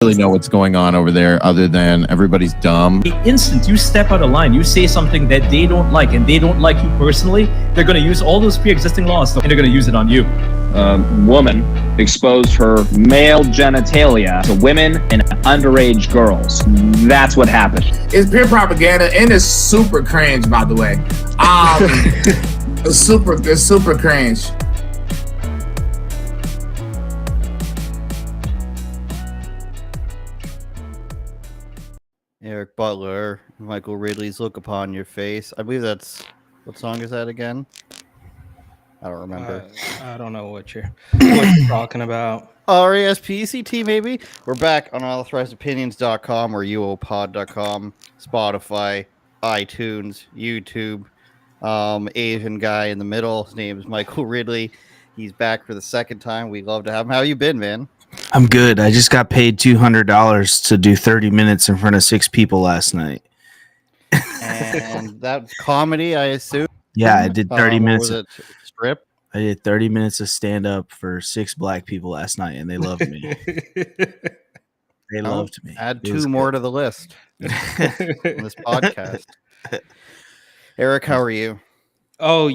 really know what's going on over there other than everybody's dumb. The instant you step out of line, you say something that they don't like and they don't like you personally, they're going to use all those pre-existing laws and they're going to use it on you. Woman exposed her male genitalia to women and underage girls. That's what happened. It's pure propaganda and it's super cringe, by the way. It's super cringe. Eric Butler, Michael Ridley's Look Upon Your Face. I believe that's, what song is that again? I don't remember. I don't know what you're talking about. RESPCT, maybe? We're back on UnAuthorizedOpinions.com or UOPod.com, Spotify, iTunes, YouTube. Asian guy in the middle. His name is Michael Ridley. He's back for the second time. We love to have him. How you been, man? I'm good. I just got paid $200 to do 30 minutes in front of 6 people last night. And that's comedy, I assume? Yeah, I did 30 minutes. Was it strip? I did 30 minutes of stand-up for 6 black people last night, and they loved me. They loved me. Add 2 more to the list on this podcast. Eric, how are you? Oh,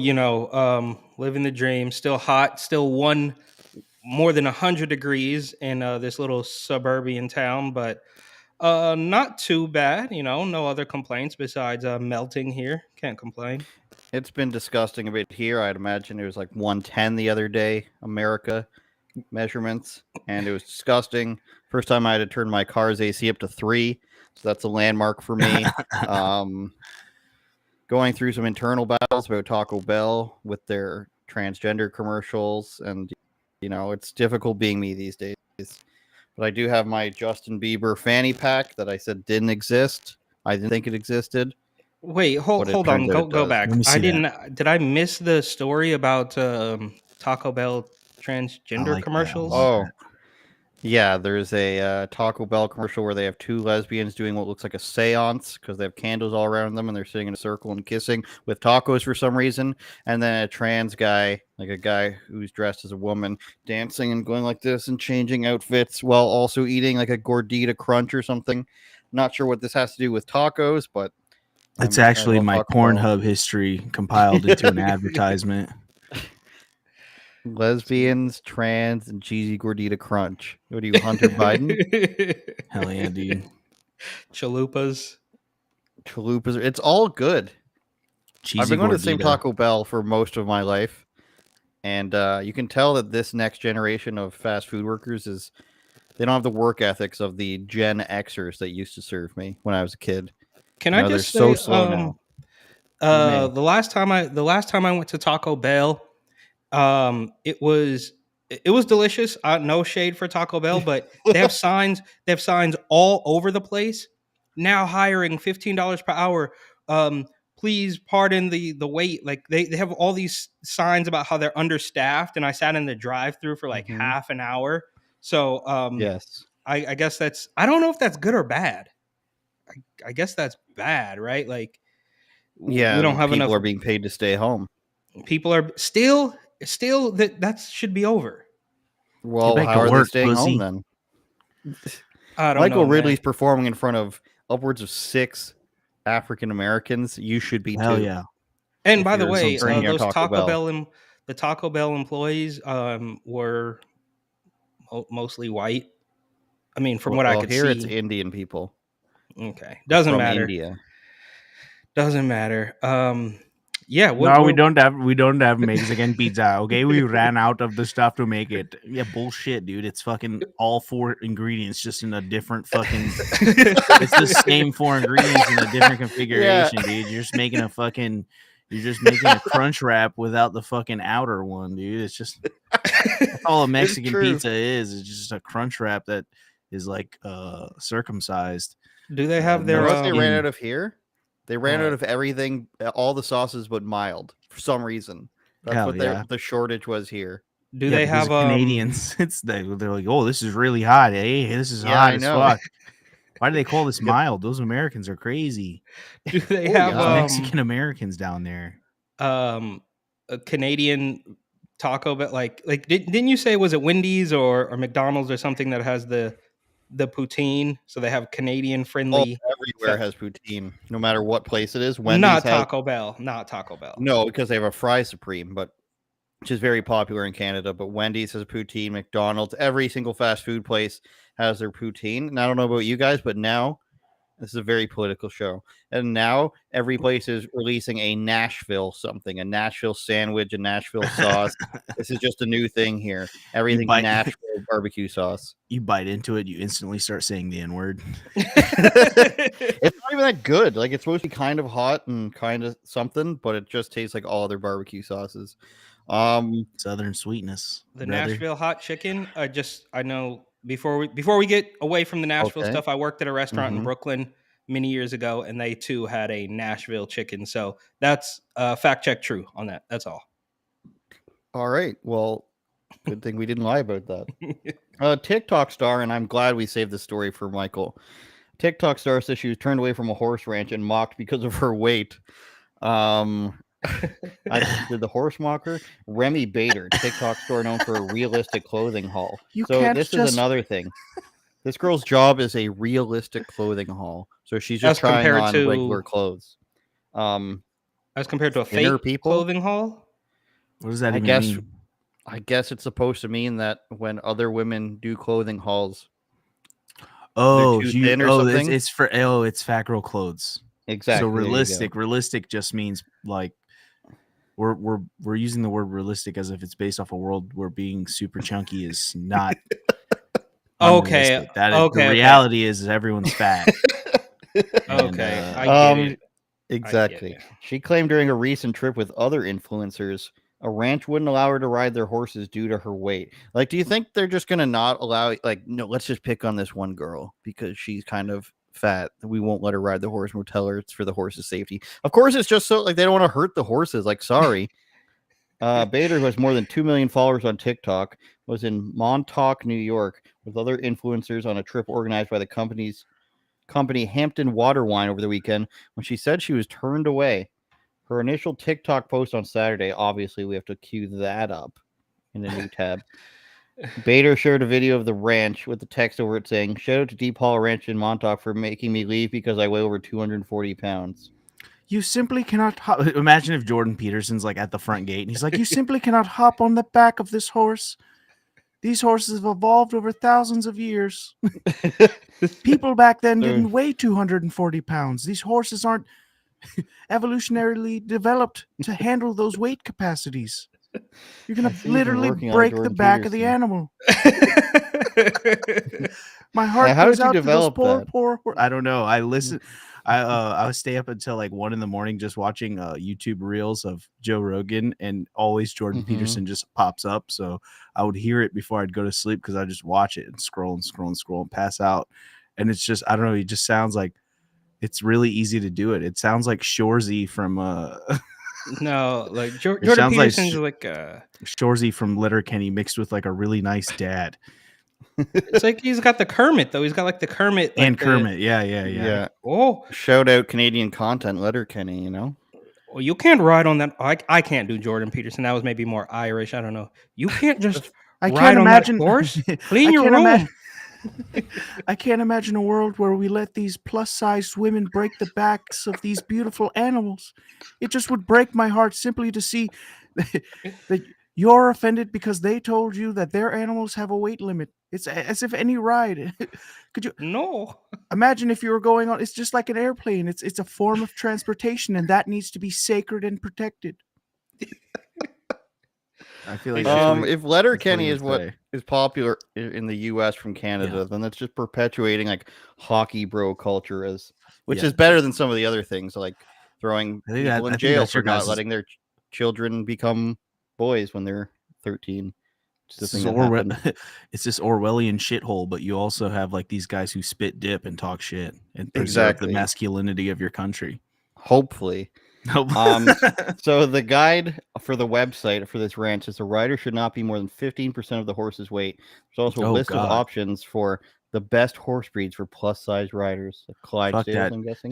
living the dream. Still hot. Still more than 100 degrees in this little suburban town, but not too bad. No other complaints besides melting here. Can't complain. It's been disgusting a bit here. I'd imagine it was like 110 the other day, America measurements, and it was disgusting. First time I had to turn my car's AC up to 3, so that's a landmark for me. Going through some internal battles about Taco Bell with their transgender commercials, and it's difficult being me these days. But I do have my Justin Bieber fanny pack that I said didn't exist. I didn't think it existed. Wait, hold on, go back. Did I miss the story about Taco Bell transgender commercials? Oh, yeah, there's a Taco Bell commercial where they have 2 lesbians doing what looks like a seance because they have candles all around them and they're sitting in a circle and kissing with tacos for some reason. And then a trans guy, like a guy who's dressed as a woman, dancing and going like this and changing outfits while also eating like a gordita crunch or something. Not sure what this has to do with tacos, but it's actually my Pornhub history compiled into an advertisement. Lesbians, trans, and cheesy gordita crunch. What are you, Hunter Biden? Hell yeah, dude. Chalupas. It's all good. Cheesy I've been going to the same gordita. Taco Bell for most of my life. And you can tell that this next generation of fast food workers they don't have the work ethics of the Gen Xers that used to serve me when I was a kid. Can I just say, so slow now. The last time I went to Taco Bell, it was delicious. No shade for Taco Bell, but they have signs all over the place now, hiring $15 per hour. Please pardon the wait. Like they have all these signs about how they're understaffed, and I sat in the drive-through for like half an hour. So yes, I guess I don't know if that's good or bad. I guess that's bad, right? Like, yeah, we don't have enough. People are being paid to stay home. People are still that should be over. Well, how are they staying home then? I don't know. Michael Ridley's performing in front of upwards of 6 African Americans. You should be Hell too. yeah. And by the way, something near those Taco Bell. the Taco Bell employees were mostly white. I mean, from what I could here, see, it's Indian people. Okay, doesn't from matter. India. Doesn't matter. Yeah. We don't have Mexican pizza. Okay, we ran out of the stuff to make it. Yeah, bullshit, dude. It's fucking all 4 ingredients, just in a different fucking. It's the same 4 ingredients in a different configuration, dude. You're just making a crunch wrap without the fucking outer one, dude. It's just that's all a Mexican pizza is. It's just a crunch wrap that is like circumcised. Do they have their? What they ran out of here? They ran out of everything, all the sauces, but mild for some reason. That's what the shortage was here. Do they have Canadians? They're like, oh, this is really hot. Hey, this is hot as fuck. Why do they call this mild? Those Americans are crazy. Do they have Mexican Americans down there? A Canadian taco, but like didn't you say, was it Wendy's or McDonald's or something that has the the poutine, so they have Canadian friendly. Everywhere has poutine, no matter what place it is. Wendy's Not has Taco Bell. Not Taco Bell. no, because they have a fry supreme, but which is very popular in Canada. But Wendy's has poutine, McDonald's, every single fast food place has their poutine. And I don't know about you guys, but now this is a very political show. And now every place is releasing a Nashville something, a Nashville sandwich, a Nashville sauce. This is just a new thing here. Everything Nashville barbecue sauce. You bite into it, you instantly start saying the N-word. It's not even that good. Like, it's supposed to be kind of hot and kind of something, but it just tastes like all other barbecue sauces. Southern sweetness. The Nashville hot chicken. I know before we get away from the Nashville stuff, I worked at a restaurant in Brooklyn many years ago, and they too had a Nashville chicken. So that's fact check true on that. That's all. All right. Well, good thing we didn't lie about that. TikTok star, and I'm glad we saved the story for Michael. TikTok star says she was turned away from a horse ranch and mocked because of her weight. Did the horse mocker? Remy Bader, TikTok store known for a realistic clothing haul. This is another thing. This girl's job is a realistic clothing haul. So she's just trying on regular clothes. As compared to a fake clothing haul? What does that mean? I guess it's supposed to mean that when other women do clothing hauls, it's fat girl clothes. Exactly. So realistic just means like we're using the word realistic as if it's based off a world where being super chunky is not okay. The reality is everyone's fat. Okay, I get it. Exactly. I get it. She claimed during a recent trip with other influencers, a ranch wouldn't allow her to ride their horses due to her weight. Like, do you think they're just going to not allow, like, no, let's just pick on this one girl because she's kind of fat. We won't let her ride the horse. We'll tell her it's for the horse's safety. Of course, it's just so, like, they don't want to hurt the horses. Like, sorry. Bader, who has more than 2 million followers on TikTok, was in Montauk, New York, with other influencers on a trip organized by the company Hampton Water Wine over the weekend when she said she was turned away. Her initial TikTok post on Saturday, obviously we have to cue that up in a new tab. Bader shared a video of the ranch with the text over it saying, "Shout out to Deep Hollow Ranch in Montauk for making me leave because I weigh over 240 pounds. You simply cannot hop. Imagine if Jordan Peterson's like at the front gate and he's like, you simply cannot hop on the back of this horse. These horses have evolved over thousands of years. People back then didn't weigh 240 pounds. These horses aren't evolutionarily developed to handle those weight capacities. You're going to literally break the back of the animal." My heart goes out to those poor. I don't know. I listen. I would stay up until like 1 a.m. just watching YouTube reels of Joe Rogan, and always Jordan Peterson just pops up. So I would hear it before I'd go to sleep because I just watch it and scroll and pass out. And it's just, I don't know. It just sounds like it's really easy to do it. It sounds like Shorzy from no, like Jordan Peterson's like Shorzy from Letterkenny mixed with like a really nice dad. It's like he's got the Kermit though. He's got like the Kermit and Kermit. Yeah. Oh, shout out Canadian content, Letterkenny. You know. Well, you can't ride on that. I can't do Jordan Peterson. That was maybe more Irish. I don't know. You can't just. I can't imagine. On that horse. Clean your room. I can't imagine a world where we let these plus-sized women break the backs of these beautiful animals. It just would break my heart simply to see that you're offended because they told you that their animals have a weight limit. It's as if any ride. Could you? No. Imagine if you were going on. It's just like an airplane. It's a form of transportation, and that needs to be sacred and protected. I feel like if Letterkenny is what is popular in the U.S. from Canada, then that's just perpetuating like hockey bro culture, which is better than some of the other things, like throwing people in jail for not letting their children become boys when they're 13. It's this Orwellian shithole, but you also have like these guys who spit dip and talk shit and preserve the masculinity of your country. Hopefully. So the guide for the website for this ranch is the rider should not be more than 15% of the horse's weight. There's also a list of options for the best horse breeds for plus size riders. Clydesdales, I'm guessing.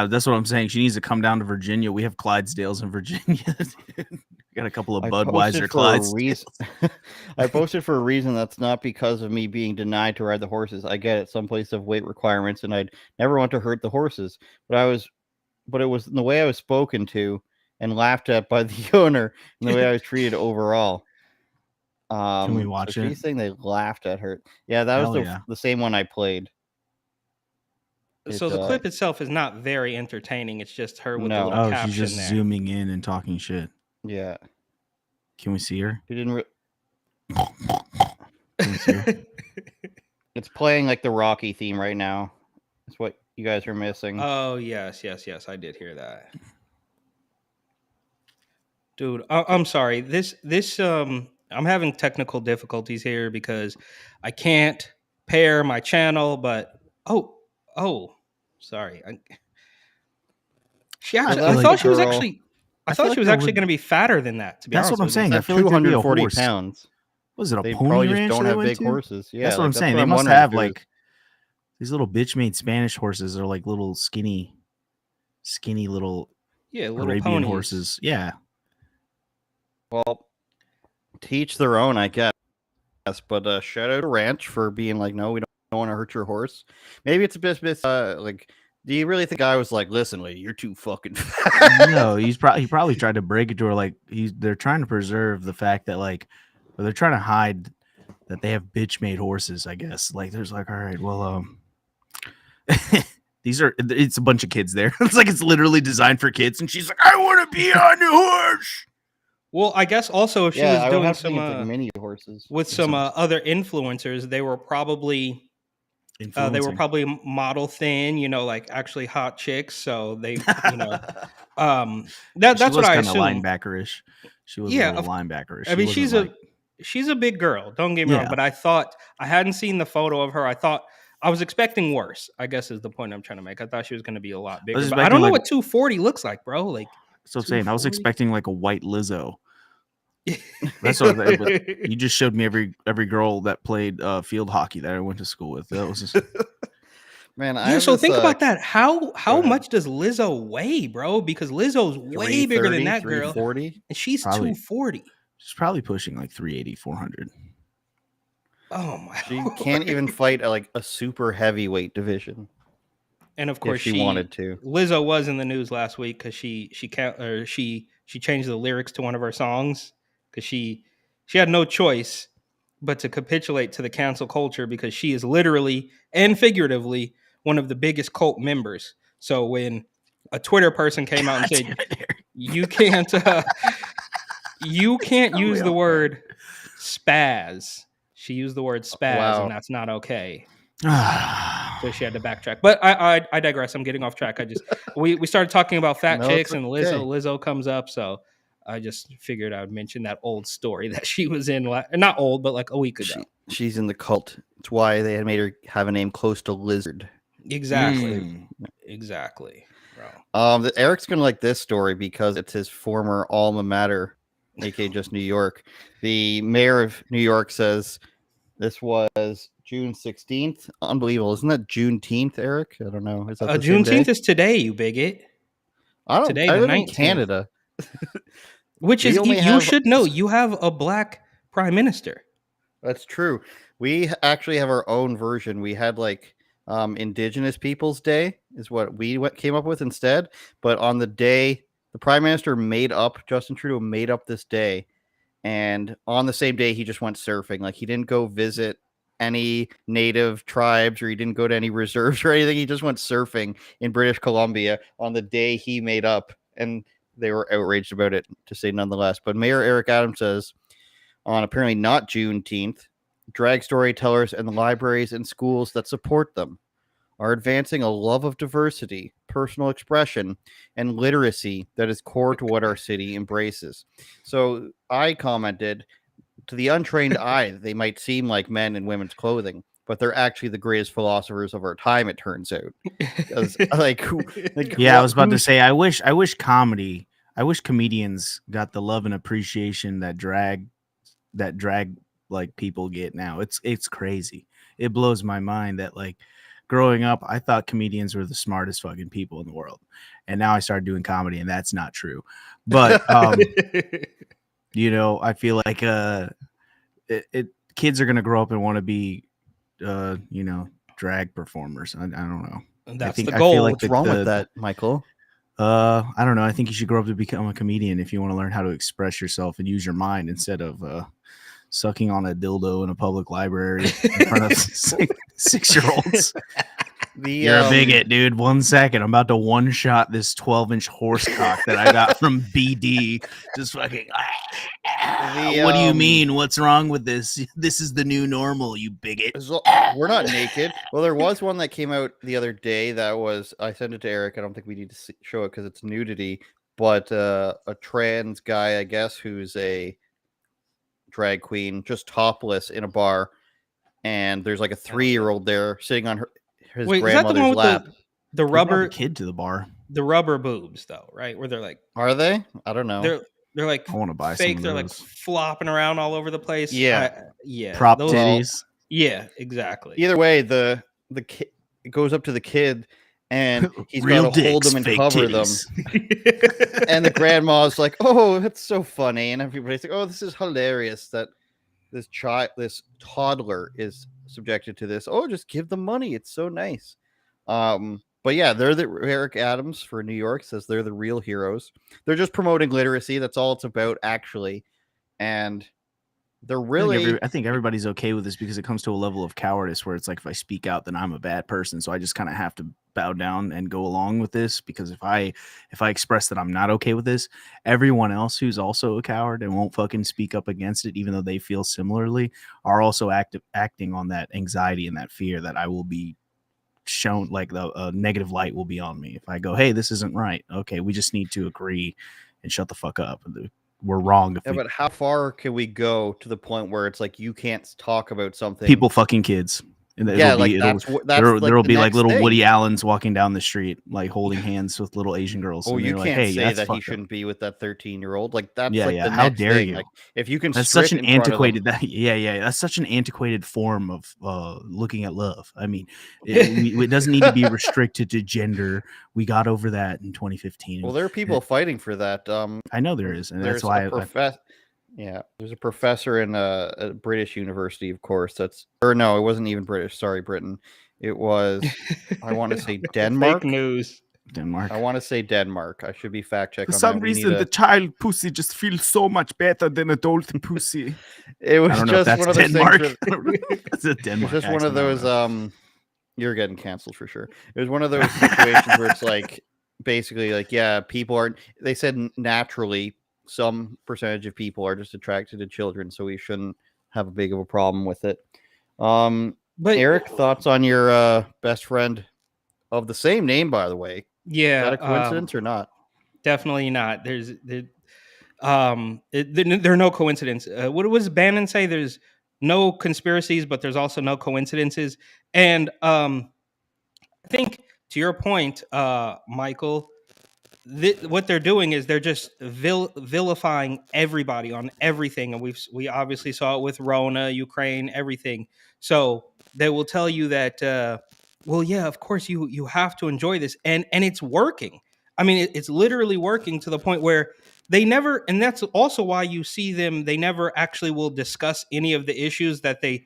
That's what I'm saying. She needs to come down to Virginia. We have Clydesdales in Virginia. Got a couple of I Budweiser posted for a Clydes. reason. I posted for a reason that's not because of me being denied to ride the horses. I get it. Some places have weight requirements, and I'd never want to hurt the horses. But it was the way I was spoken to and laughed at by the owner, and the way I was treated overall. Can we watch so it? She's saying they laughed at her. Yeah, that was the same one I played. So the clip itself is not very entertaining. It's just her with the little caption she's just there. zooming in and talking shit. Yeah. Can we see her? She didn't. Can we see her? It's playing like the Rocky theme right now. That's what you guys are missing. Oh yes. I did hear that, dude. I'm sorry. I'm having technical difficulties here because I can't pair my channel. But sorry. I thought she was actually. I thought she was actually going to be fatter than that. To be honest, that's what I'm saying. I feel like 240 pounds. Was it a they pony probably ranch just don't they have went big to? horses. Yeah, that's what I'm saying. They must have like these little bitch-made Spanish horses are like little skinny little Arabian ponies. horses. Yeah. Well, teach their own, I guess. But shout out to Ranch for being like, no, we don't want to hurt your horse. Maybe it's a bit like. Do you really think I was like, listen, lady, you're too fucking fat? No, he probably tried to break it to her. Like they're trying to preserve the fact that like, or they're trying to hide that they have bitch-made horses. I guess like there's like, all right, well, it's a bunch of kids there. It's like it's literally designed for kids, and she's like, I want to be on the horse. Well, I guess also if she was doing some like mini horses with some other influencers, they were probably. They were probably model thin, like actually hot chicks. So they, that's what I assume. Linebackerish. She was a little linebackerish. I mean, she's a big girl. Don't get me wrong, but I hadn't seen the photo of her. I was expecting worse. I guess is the point I'm trying to make. I thought she was going to be a lot bigger. But I don't know what 240 looks like, bro. Like, so I'm saying I was expecting like a white Lizzo. That's what you just showed me every girl that played field hockey that I went to school with. That was just man. Think about that. How much does Lizzo weigh, bro? Because Lizzo's way bigger than that girl. 340, and she's 240. She's probably pushing like 380, 400. Oh my! She can't even fight a super heavyweight division. And of course, she wanted to. Lizzo was in the news last week because she changed the lyrics to one of her songs. Because she had no choice but to capitulate to the cancel culture because she is literally and figuratively one of the biggest cult members. So when a Twitter person came out and said you can't use the word spaz, she used the word spaz, and that's not okay. So she had to backtrack. But I digress. I'm getting off track. We started talking about fat chicks and Lizzo comes up, so. I just figured I would mention that old story that she was in, not old, but like a week ago. She's in the cult. It's why they had made her have a name close to Lizard. Exactly. Exactly. Bro. Eric's going to like this story because it's his former alma mater, aka just New York. The mayor of New York says this was June 16th. Unbelievable. Isn't that Juneteenth, Eric? I don't know. Is that Juneteenth is today, you bigot. I live in Canada. Which is, you should know, you have a black prime minister. That's true. We actually have our own version. We had Indigenous Peoples Day is what we came up with instead. But on the day, the prime minister Justin Trudeau made up this day. And on the same day, he just went surfing. Like he didn't go visit any native tribes or he didn't go to any reserves or anything. He just went surfing in British Columbia on the day he made up. And they were outraged about it, to say nonetheless. But Mayor Eric Adams says on apparently not Juneteenth, drag storytellers and the libraries and schools that support them are advancing a love of diversity, personal expression, and literacy that is core to what our city embraces. So I commented, to the untrained eye, they might seem like men in women's clothing, but they're actually the greatest philosophers of our time, it turns out. Yeah, I was about to say, I wish comedians got the love and appreciation that drag like people get now. It's crazy. It blows my mind that like growing up, I thought comedians were the smartest fucking people in the world. And now I started doing comedy and that's not true. But You know, I feel like kids are gonna grow up and want to be, you know, drag performers. I don't know. That's the goal. I feel like What's wrong with that, Michael? I don't know. I think you should grow up to become a comedian if you want to learn how to express yourself and use your mind instead of sucking on a dildo in a public library in front of 6-year-olds. You're a bigot, dude. 1 second. I'm about to one-shot this 12-inch horse cock that I got from BD. Just fucking. What do you mean? What's wrong with this? This is the new normal, you bigot. We're not naked. Well, there was one that came out the other day that was. I sent it to Eric. I don't think we need to show it because it's nudity. But a trans guy, I guess, who's a drag queen, just topless in a bar, and there's like a 3-year-old there sitting on his grandmother's lap. The rubber kid to the bar. The rubber boobs, though, right? Where they're like, are they? I don't know. They're like, I want to buy fake. some They're like flopping around all over the place. Yeah, yeah. Prop titties. Yeah, exactly. Either way, the kid goes up to the kid and he's Real got to hold them and cover them. And the grandma's like, "Oh, that's so funny," and everybody's like, "Oh, this is hilarious that this toddler is subjected to this. Oh, just give them money. It's so nice." But yeah, they're Eric Adams for New York says they're the real heroes. They're just promoting literacy. That's all it's about, actually. And they're really. I think everybody's okay with this because it comes to a level of cowardice where it's like if I speak out, then I'm a bad person. So I just kind of have to bow down and go along with this because if I express that I'm not okay with this, everyone else who's also a coward and won't fucking speak up against it, even though they feel similarly, are also acting on that anxiety and that fear that I will be shown, like the negative light will be on me if I go, hey, this isn't right. Okay, we just need to agree and shut the fuck up. We're wrong. But how far can we go to the point where it's like you can't talk about something? People fucking kids. And yeah, like there'll be like little Woody Allens walking down the street, like holding hands with little Asian girls. Oh, you can't say that he shouldn't be with that 13-year-old. Like that's like the how next dare thing. you? Like, if you can, that's such an antiquated. That's such an antiquated form of looking at love. I mean, it doesn't need to be restricted to gender. We got over that in 2015. Well, there are people fighting for that. I know there is, and that's why. Yeah, there's a professor in a British university, of course. No, it wasn't even British. Sorry, Britain. It was, I want to say Denmark. Fake news. Denmark. I want to say Denmark. I should be fact checked. For some reason, the child pussy just feels so much better than adult pussy. It was just one of those Denmark. things. That's a Denmark. It's just one of those. You're getting canceled for sure. It was one of those situations where it's like, basically, like, yeah, people aren't. They said naturally. Some percentage of people are just attracted to children, so we shouldn't have a big of a problem with it. But Eric, thoughts on your best friend of the same name, by the way? Yeah, is that a coincidence or not? Definitely not. There are no coincidences. What does Bannon say? There's no conspiracies, but there's also no coincidences. And I think to your point, Michael. What they're doing is they're just vilifying everybody on everything, and we obviously saw it with Rona, Ukraine, everything. So they will tell you that, well, yeah, of course you have to enjoy this, and it's working. I mean, it's literally working to the point where they never, and that's also why you see them. They never actually will discuss any of the issues that they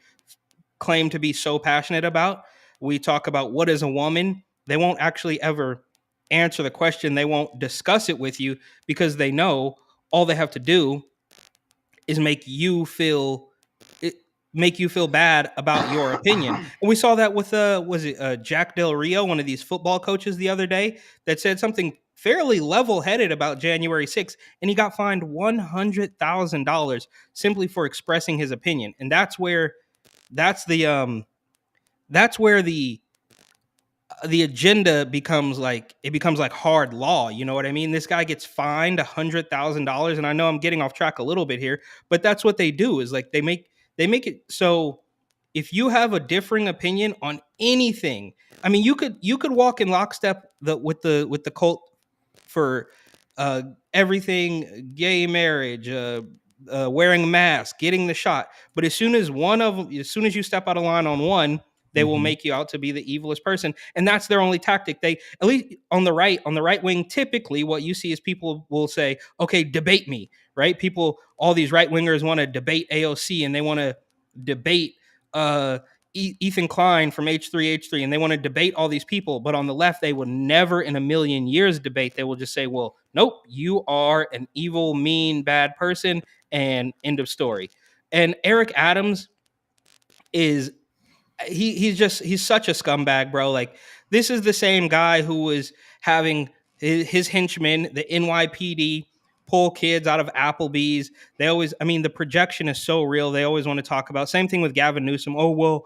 claim to be so passionate about. We talk about what is a woman. They won't actually ever answer the question. They won't discuss it with you because they know all they have to do is make you feel bad about your opinion. And we saw that with Jack Del Rio, one of these football coaches the other day, that said something fairly level-headed about January 6th, and he got fined $100,000 simply for expressing his opinion. And that's where the agenda becomes like hard law. You know what I mean? This guy gets fined $100,000, and I know I'm getting off track a little bit here, but that's what they do. Is like they make it so if you have a differing opinion on anything, I mean, you could walk in lockstep with the cult for everything, gay marriage, wearing a mask, getting the shot, but as soon as you step out of line on one, they will make you out to be the evilest person. And that's their only tactic. They, at least on the right wing, typically what you see is people will say, okay, debate me, right? People, all these right wingers want to debate AOC, and they want to debate Ethan Klein from H3H3, and they want to debate all these people. But on the left, they will never in a million years debate. They will just say, well, nope, you are an evil, mean, bad person, and end of story. And Eric Adams is, he's such a scumbag, bro. Like, this is the same guy who was having his henchmen, the NYPD, pull kids out of Applebee's. They always, I mean, the projection is so real. They always want to talk about, same thing with Gavin Newsom. Oh, well,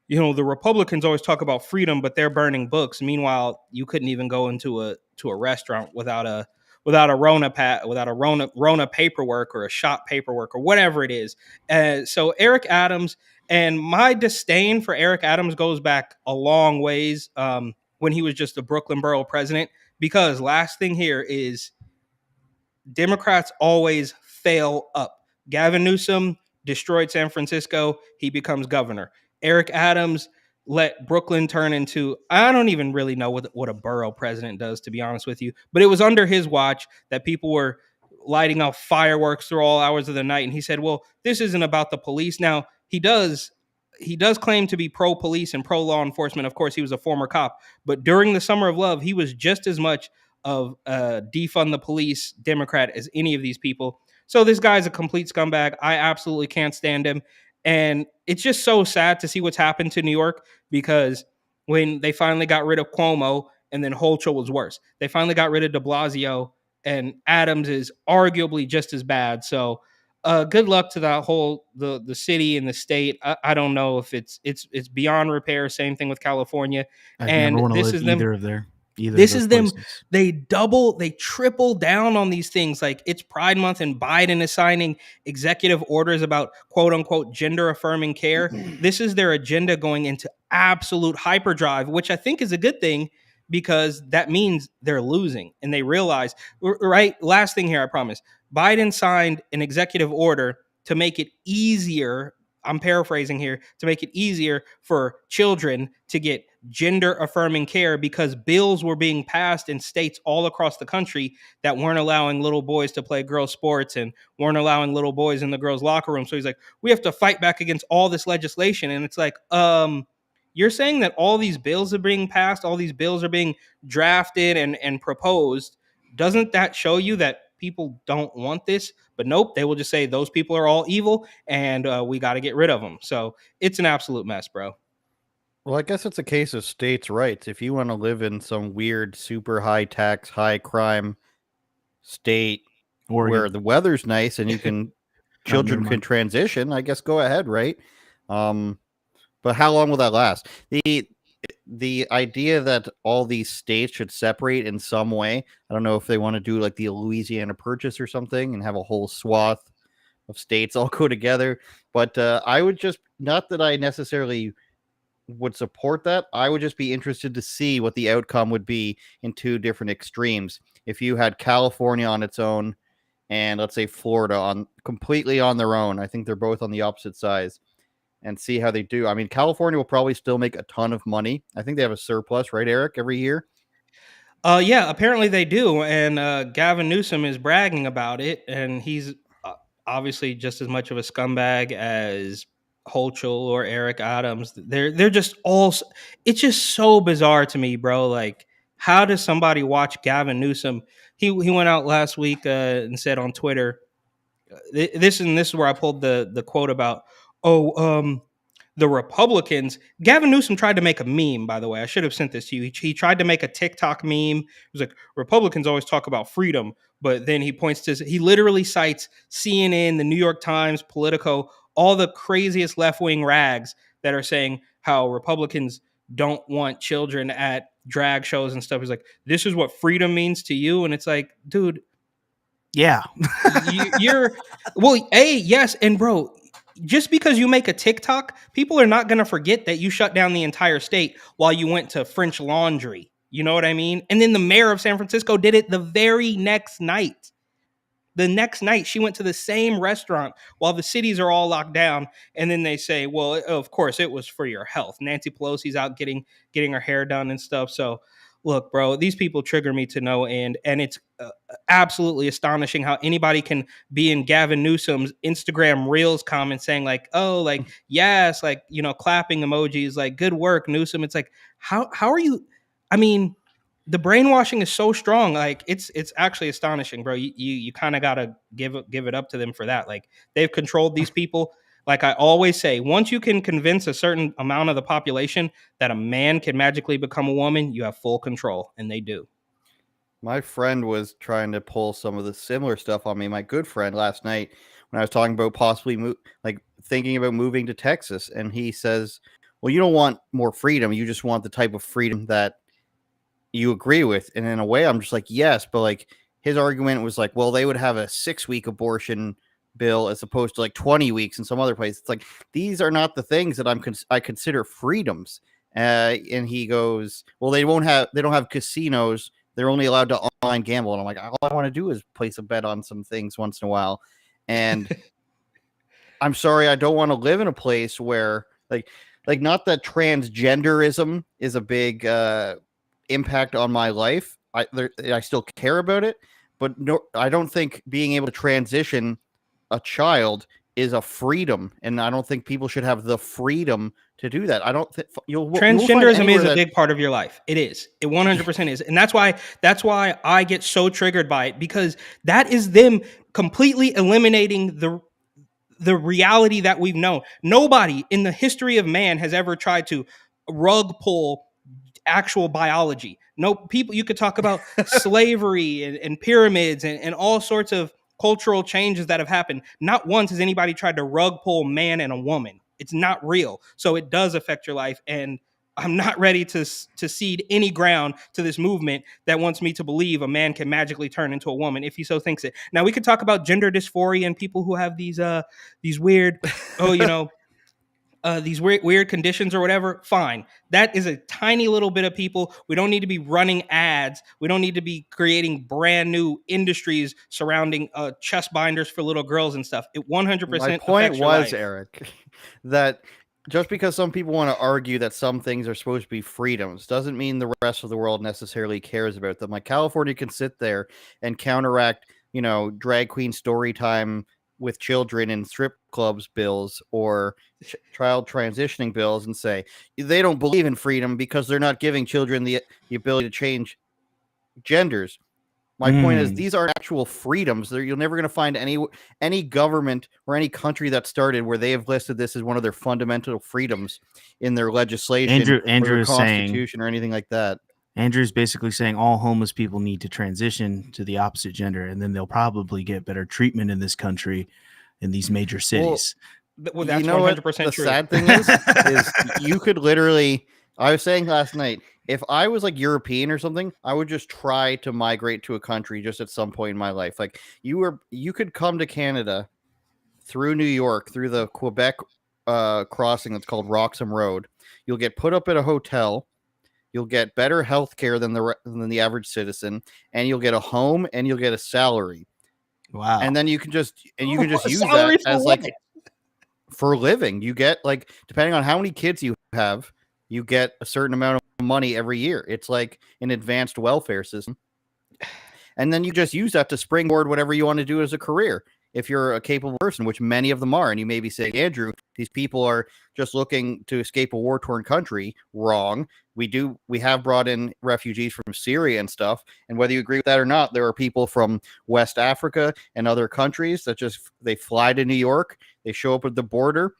you know, the Republicans always talk about freedom, but they're burning books. Meanwhile, you couldn't even go into a restaurant without a Rona paperwork or a shot paperwork or whatever it is. So Eric Adams, and my disdain for Eric Adams goes back a long ways, when he was just the Brooklyn borough president, because last thing here is Democrats always fail up. Gavin Newsom destroyed San Francisco. He becomes governor. Eric Adams let Brooklyn turn into, I don't even really know what a borough president does, to be honest with you. But it was under his watch that people were lighting off fireworks through all hours of the night. And he said, well, this isn't about the police. Now, he does claim to be pro-police and pro-law enforcement. Of course, he was a former cop. But during the Summer of Love, he was just as much of defund the police Democrat as any of these people. So this guy's a complete scumbag. I absolutely can't stand him. And it's just so sad to see what's happened to New York, because when they finally got rid of Cuomo, and then Hochul was worse. They finally got rid of de Blasio, and Adams is arguably just as bad. So good luck to that whole, the city and the state. I don't know if it's beyond repair. Same thing with California. And this is them. This is them. They triple down on these things. Like, it's Pride Month and Biden is signing executive orders about quote unquote gender affirming care. This is their agenda going into absolute hyperdrive, which I think is a good thing, because that means they're losing and they realize, right? Last thing here, I promise. Biden signed an executive order to make it easier. I'm paraphrasing here, to make it easier for children to get gender affirming care, because bills were being passed in states all across the country that weren't allowing little boys to play girls sports and weren't allowing little boys in the girls locker room. So he's like, we have to fight back against all this legislation. And it's like, you're saying that all these bills are being passed, all these bills are being drafted and proposed. Doesn't that show you that people don't want this? But nope, they will just say those people are all evil and we got to get rid of them. So it's an absolute mess, bro. Well, I guess it's a case of states' rights. If you want to live in some weird, super high tax, high crime state where the weather's nice and you can, children can transition, I guess go ahead, right? But how long will that last? The idea that all these states should separate in some way, I don't know if they want to do like the Louisiana Purchase or something and have a whole swath of states all go together. But I would just, not that I necessarily would support that, I would just be interested to see what the outcome would be in two different extremes. If you had California on its own and let's say Florida on completely on their own, I think they're both on the opposite sides, and see how they do. I mean, California will probably still make a ton of money. I think they have a surplus, right, Eric, every year? Yeah, apparently they do. And Gavin Newsom is bragging about it. And he's obviously just as much of a scumbag as Hochul or Eric Adams. They're just all, it's just so bizarre to me, bro. Like, how does somebody watch Gavin Newsom? He went out last week and said on Twitter, this is where I pulled the quote about, the Republicans. Gavin Newsom tried to make a meme, by the way. I should have sent this to you. He tried to make a TikTok meme. It was like, Republicans always talk about freedom, but then he literally cites CNN, the New York Times, Politico, all the craziest left-wing rags that are saying how Republicans don't want children at drag shows and stuff. He's like, this is what freedom means to you. And it's like, dude. Yeah. Yes. And bro, just because you make a TikTok, people are not going to forget that you shut down the entire state while you went to French Laundry. You know what I mean? And then the mayor of San Francisco did it the very next night. The next night, she went to the same restaurant while the cities are all locked down. And then they say, well, of course, it was for your health. Nancy Pelosi's out getting her hair done and stuff. So, look, bro, these people trigger me to no end. And it's absolutely astonishing how anybody can be in Gavin Newsom's Instagram Reels comments saying like, oh, like, yes, like, clapping emojis, like, good work, Newsom. It's like, how are you? I mean, the brainwashing is so strong. Like it's actually astonishing, bro. You kind of got to give it up to them for that. Like they've controlled these people. Like I always say, once you can convince a certain amount of the population that a man can magically become a woman, you have full control, and they do. My friend was trying to pull some of the similar stuff on me. My good friend last night when I was talking about possibly thinking about moving to Texas, and he says, "Well, you don't want more freedom. You just want the type of freedom that you agree with." And in a way, I'm just like, yes, but like his argument was like, well, they would have a 6-week abortion bill as opposed to like 20 weeks in some other place. It's like, these are not the things that I consider freedoms. And he goes, well, they don't have casinos. They're only allowed to online gamble. And I'm like, all I want to do is place a bet on some things once in a while. And I'm sorry, I don't want to live in a place where like not that transgenderism is a big, impact on my life. I still care about it, but no, I don't think being able to transition a child is a freedom, and I don't think people should have the freedom to do that. I don't think transgenderism is a big part of your life. It is. It 100% is, and that's why I get so triggered by it, because that is them completely eliminating the reality that we've known. Nobody in the history of man has ever tried to rug pull actual biology. No, people, you could talk about slavery and pyramids and all sorts of cultural changes that have happened. Not once has anybody tried to rug pull man and a woman. It's not real. So it does affect your life. And I'm not ready to cede any ground to this movement that wants me to believe a man can magically turn into a woman if he so thinks it. Now we could talk about gender dysphoria and people who have these weird, these weird conditions or whatever, fine. That is a tiny little bit of people. We don't need to be running ads. We don't need to be creating brand new industries surrounding chest binders for little girls and stuff. It 100%. My point was, Eric, that just because some people want to argue that some things are supposed to be freedoms doesn't mean the rest of the world necessarily cares about them. Like California can sit there and counteract, drag queen story time with children in strip clubs bills or child transitioning bills and say they don't believe in freedom because they're not giving children the ability to change genders. My point is, these are actual freedoms. You're never going to find any government or any country that started where they have listed this as one of their fundamental freedoms in their legislation, Andrew or is constitution, or anything like that. Andrew's basically saying all homeless people need to transition to the opposite gender, and then they'll probably get better treatment in this country, in these major cities. Well, that's 100% true. The sad thing is you could literally. I was saying last night, if I was like European or something, I would just try to migrate to a country just at some point in my life. Like you could come to Canada through New York, through the Quebec crossing that's called Roxham Road. You'll get put up at a hotel. You'll get better health care than the average citizen, and you'll get a home and you'll get a salary. Wow. And then you can just use that as like for a living. You get like, depending on how many kids you have, you get a certain amount of money every year. It's like an advanced welfare system. And then you just use that to springboard whatever you want to do as a career. If you're a capable person, which many of them are, and you may be saying, Andrew, these people are just looking to escape a war-torn country. Wrong. We have brought in refugees from Syria and stuff. And whether you agree with that or not, there are people from West Africa and other countries that they fly to New York. They show up at the border.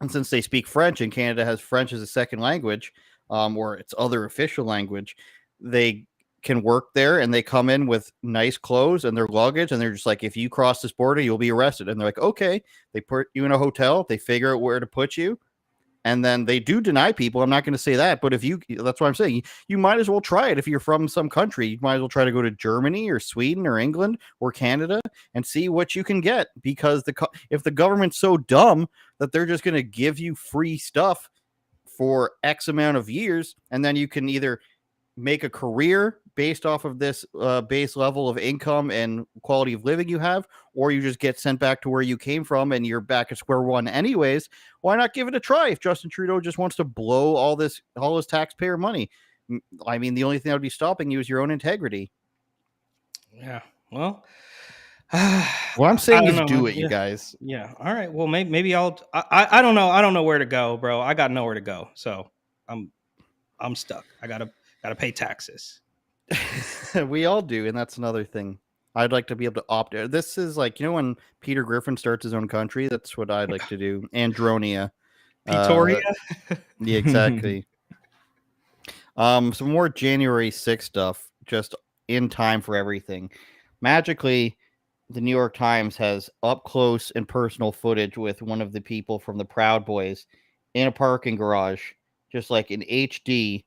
And since they speak French, and Canada has French as a second language, or its other official language, they can work there, and they come in with nice clothes and their luggage, and they're just like, if you cross this border, you'll be arrested. And they're like, okay. They put you in a hotel, they figure out where to put you, and then they do deny people. I'm not going to say that, but that's what I'm saying. You might as well try it. If you're from some country, you might as well try to go to Germany or Sweden or England or Canada and see what you can get, because if the government's so dumb that they're just going to give you free stuff for X amount of years, and then you can either make a career based off of this base level of income and quality of living you have, or you just get sent back to where you came from and you're back at square one anyways. Why not give it a try if Justin Trudeau just wants to blow all his taxpayer money? I mean, the only thing that would be stopping you is your own integrity. Yeah. Well, what I'm saying is do it, you guys. Yeah. All right. Well, maybe I'll. I don't know. I don't know where to go, bro. I got nowhere to go, so I'm stuck. I gotta pay taxes. We all do, and that's another thing. I'd like to be able to opt out. This is like, when Peter Griffin starts his own country, that's what I'd like to do. Andronia. Pretoria? Yeah, exactly. Some more January 6th stuff, just in time for everything. Magically, the New York Times has up close and personal footage with one of the people from the Proud Boys in a parking garage, just like in HD,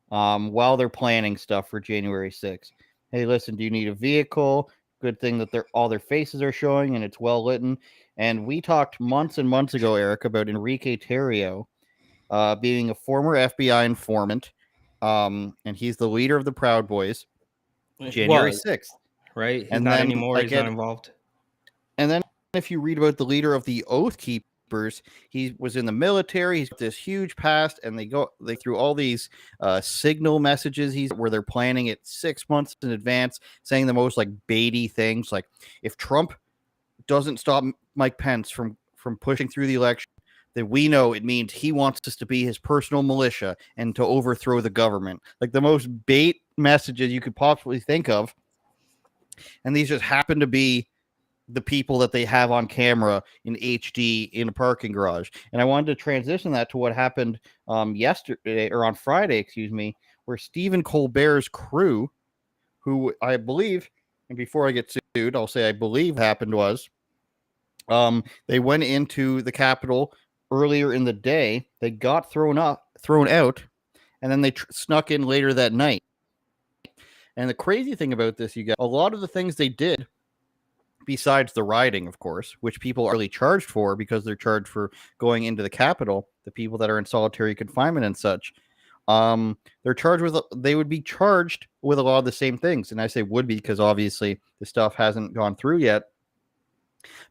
while they're planning stuff for January 6th. Hey, listen, do you need a vehicle? Good thing that all their faces are showing and it's well lit. And we talked months and months ago, Eric, about Enrique Tarrio being a former FBI informant. And he's the leader of the Proud Boys. January 6th. Right? He's not anymore. He's not involved. And then if you read about the leader of the Oath Keepers, he was in the military. He's got this huge past, and they threw all these signal messages where they're planning it 6 months in advance, saying the most like baity things, like if Trump doesn't stop Mike Pence from pushing through the election, then we know it means he wants us to be his personal militia and to overthrow the government. Like the most bait messages you could possibly think of. And these just happen to be the people that they have on camera in HD in a parking garage. And I wanted to transition that to what happened yesterday, or on Friday, where Stephen Colbert's crew, who I believe, and before I get sued, I'll say I believe happened was, they went into the Capitol earlier in the day. They got thrown out, and then they snuck in later that night. And the crazy thing about this, you guys, a lot of the things they did, besides the rioting, of course, which people are really charged for because they're charged for going into the Capitol, the people that are in solitary confinement and such, they would be charged with a lot of the same things. And I say would be because obviously the stuff hasn't gone through yet.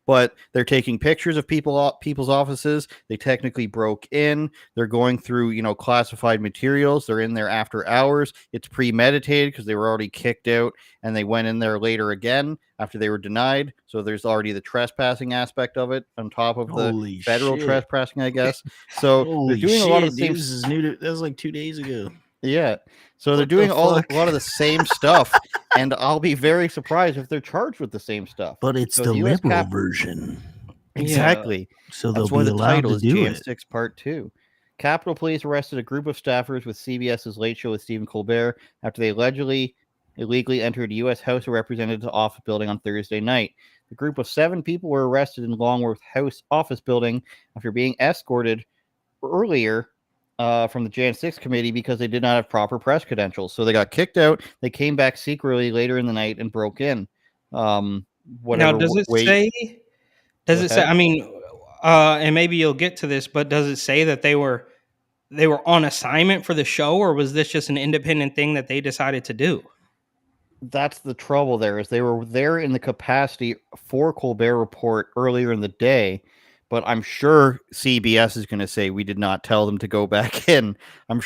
But they're taking pictures of people's offices. They technically broke in. They're going through, classified materials. They're in there after hours. It's premeditated because they were already kicked out, and they went in there later again after they were denied. So there's already the trespassing aspect of it on top of the federal trespassing, I guess. So they're doing a lot of the same. This is new. That was like 2 days ago. Yeah. So they're doing a lot of the same stuff, and I'll be very surprised if they're charged with the same stuff. But it's the liberal version. Exactly. Yeah. So that's why the title is Jan 6 Part 2. Capitol Police arrested a group of staffers with CBS's Late Show with Stephen Colbert after they allegedly illegally entered a U.S. House of Representatives office building on Thursday night. The group of 7 people were arrested in Longworth House office building after being escorted earlier from the Jan 6 committee because they did not have proper press credentials. So they got kicked out. They came back secretly later in the night and broke in. Now, does it say? Does it say? I mean, and maybe you'll get to this, but does it say that they were on assignment for the show, or was this just an independent thing that they decided to do? That's the trouble. There is they were there in the capacity for Colbert Report earlier in the day. But I'm sure CBS is going to say we did not tell them to go back in. I'm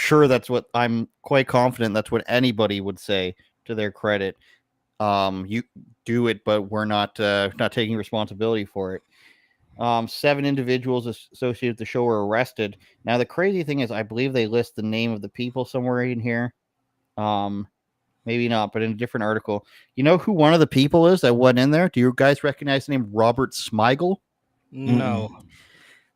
quite confident that's what anybody would say to their credit. You do it, but we're not taking responsibility for it. 7 individuals associated with the show were arrested. Now, the crazy thing is I believe they list the name of the people somewhere in here. Maybe not, but in a different article. You know who one of the people is that went in there? Do you guys recognize the name Robert Smigel? No.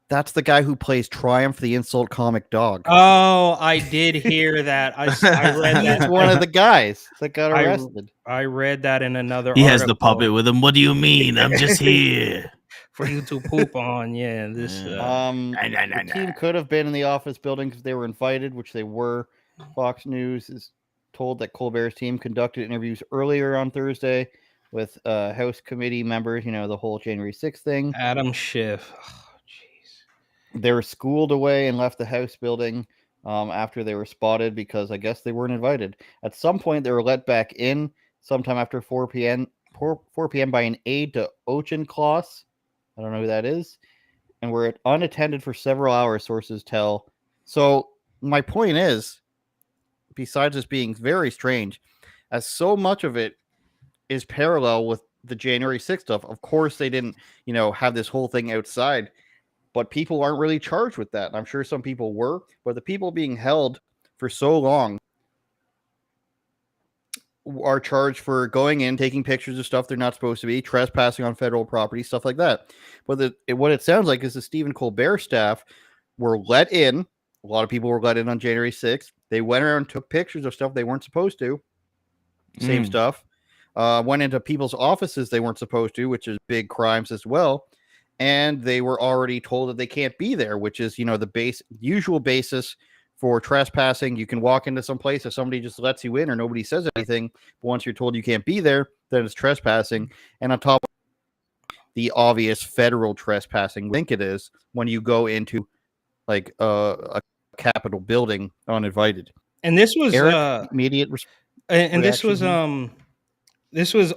That's the guy who plays Triumph, the insult comic dog. Oh, I did hear that. I read that. He's one of the guys that got arrested. I read that in another He article. has the puppet with him. What do you mean? I'm just here. For you to poop on. Yeah. This. The team could have been in the office building because they were invited, which they were. Fox News is told that Colbert's team conducted interviews earlier on Thursday with House committee members, the whole January 6th thing. Adam Schiff. Oh, jeez. They were schooled away and left the House building after they were spotted because I guess they weren't invited. At some point, they were let back in sometime after 4 p.m. 4 p.m. by an aide to Ochenkloss. I don't know who that is. And were unattended for several hours, sources tell. So my point is, besides this being very strange, as so much of it is parallel with the January 6th stuff. Of course, they didn't, have this whole thing outside, but people aren't really charged with that. I'm sure some people were, but the people being held for so long are charged for going in, taking pictures of stuff they're not supposed to be, trespassing on federal property, stuff like that. But what it sounds like is the Stephen Colbert staff were let in. A lot of people were let in on January 6th. They went around and took pictures of stuff they weren't supposed to. Same stuff. Went into people's offices they weren't supposed to, which is big crimes as well. And they were already told that they can't be there, which is, the usual basis for trespassing. You can walk into some place if somebody just lets you in or nobody says anything. But once you're told you can't be there, then it's trespassing. And on top of the obvious federal trespassing, I think it is when you go into like a Capitol building uninvited. And this was Eric, immediate and this was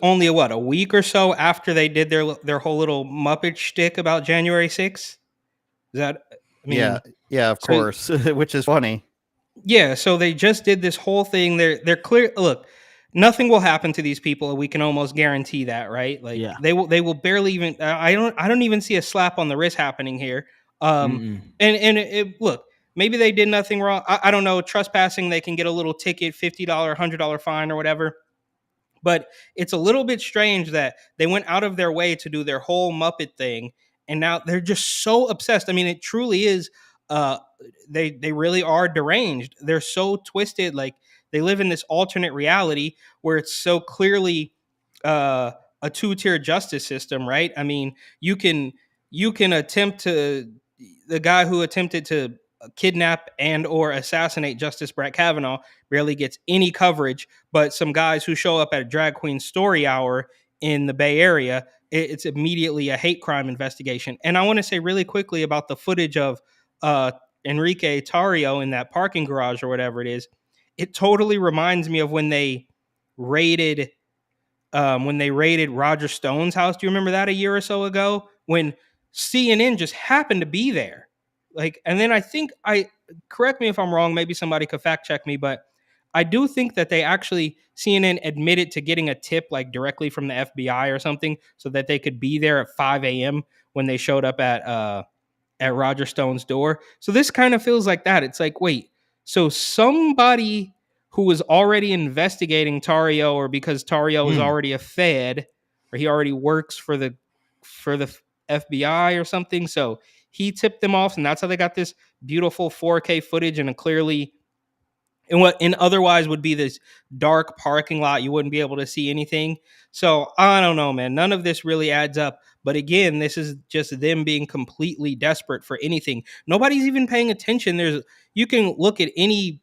only a week or so after they did their whole little Muppet shtick about January 6th. Is that? I mean, yeah, of course, which is funny. Yeah, so they just did this whole thing. They're clear. Look, nothing will happen to these people. We can almost guarantee that, right? Like they will barely even. I don't even see a slap on the wrist happening here. Look, maybe they did nothing wrong. I don't know. Trespassing, they can get a little ticket, $50, $100 fine or whatever. But it's a little bit strange that they went out of their way to do their whole Muppet thing, and now they're just so obsessed. I mean, it truly is. They really are deranged. They're so twisted. Like they live in this alternate reality where it's so clearly a two-tier justice system, right? I mean, you can attempt to the guy who attempted to kidnap and or assassinate Justice Brett Kavanaugh barely gets any coverage, but some guys who show up at a drag queen story hour in the Bay Area, it's immediately a hate crime investigation. And I want to say really quickly about the footage of Enrique Tarrio in that parking garage or whatever it is. It totally reminds me of when they raided Roger Stone's house. Do you remember that a year or so ago when CNN just happened to be there? Like, and then correct me if I'm wrong, maybe somebody could fact check me, but I do think that CNN admitted to getting a tip like directly from the FBI or something so that they could be there at 5 a.m. when they showed up at Roger Stone's door. So this kind of feels like that. It's like, wait, so somebody who was already investigating Tarrio, or because Tarrio is already a Fed, or he already works for the FBI or something. So he tipped them off, and that's how they got this beautiful 4K footage and in what otherwise would be this dark parking lot. You wouldn't be able to see anything. So I don't know, man. None of this really adds up. But again, this is just them being completely desperate for anything. Nobody's even paying attention. You can look at any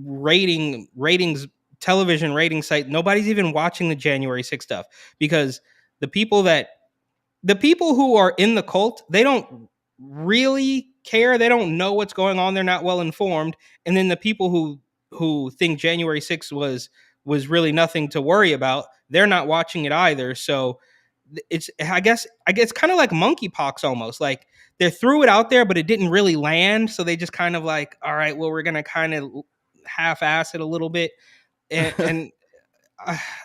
ratings television rating site. Nobody's even watching the January 6th stuff because the people who are in the cult, they don't really care. They don't know what's going on. They're not well informed. And then the people who think January 6th was really nothing to worry about, they're not watching it either. So it's, I guess kind of like monkeypox almost. Like they threw it out there, but it didn't really land. So they just kind of like, all right, well, we're going to kind of half-ass it a little bit. And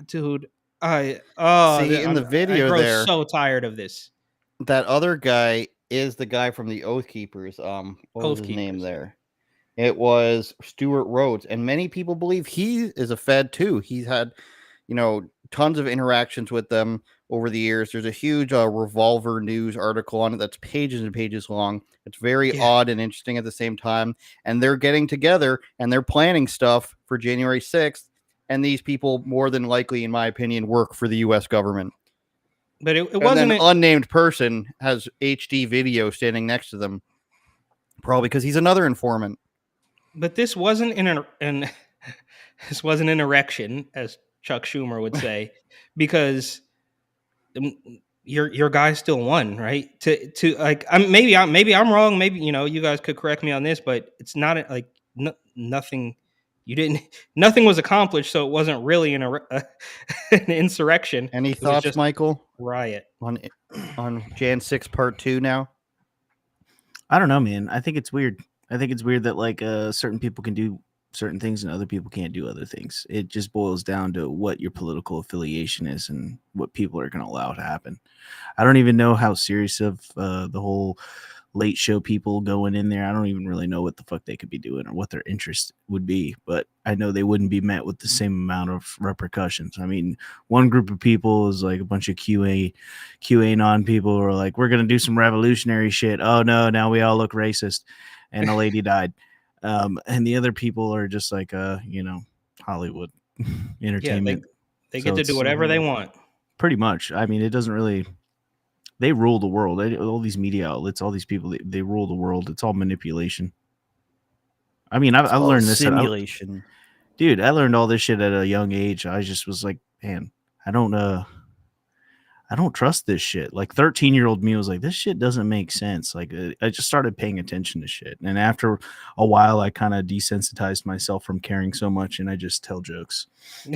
dude, I'm so tired of this. That other guy is the guy from the Oath Keepers. What was his name there? It was Stuart Rhodes, and many people believe he is a Fed too. He's had, tons of interactions with them over the years. There's a huge Revolver News article on it that's pages and pages long. It's very odd and interesting at the same time. And they're getting together and they're planning stuff for January 6th. And these people, more than likely, in my opinion, work for the U.S. government. But it wasn't an unnamed person has HD video standing next to them, probably because he's another informant. But this wasn't an erection, as Chuck Schumer would say, because your guy still won, right? To like, maybe I'm wrong. Maybe you guys could correct me on this, but it's not like nothing. You didn't. Nothing was accomplished, so it wasn't really an insurrection. Any It was thoughts, just Michael, riot. on Jan 6 Part 2 now? I don't know, man. I think it's weird. I think it's weird that like certain people can do certain things and other people can't do other things. It just boils down to what your political affiliation is and what people are going to allow to happen. I don't even know how serious of the whole late show people going in there. I don't even really know what the fuck they could be doing or what their interest would be, but I know they wouldn't be met with the same amount of repercussions. I mean, one group of people is like a bunch of QAnon people who are like, we're going to do some revolutionary shit. Oh no, now we all look racist. And a lady died. And the other people are just like, Hollywood entertainment. Yeah, they get to do whatever they want. Pretty much. I mean, it doesn't really. They rule the world. All these media outlets, all these people, they rule the world. It's all manipulation. I mean, I learned this. Simulation. Dude, I learned all this shit at a young age. I just was like, man, I don't trust this shit. Like 13-year-old me was like, this shit doesn't make sense. Like I just started paying attention to shit. And after a while, I kind of desensitized myself from caring so much. And I just tell jokes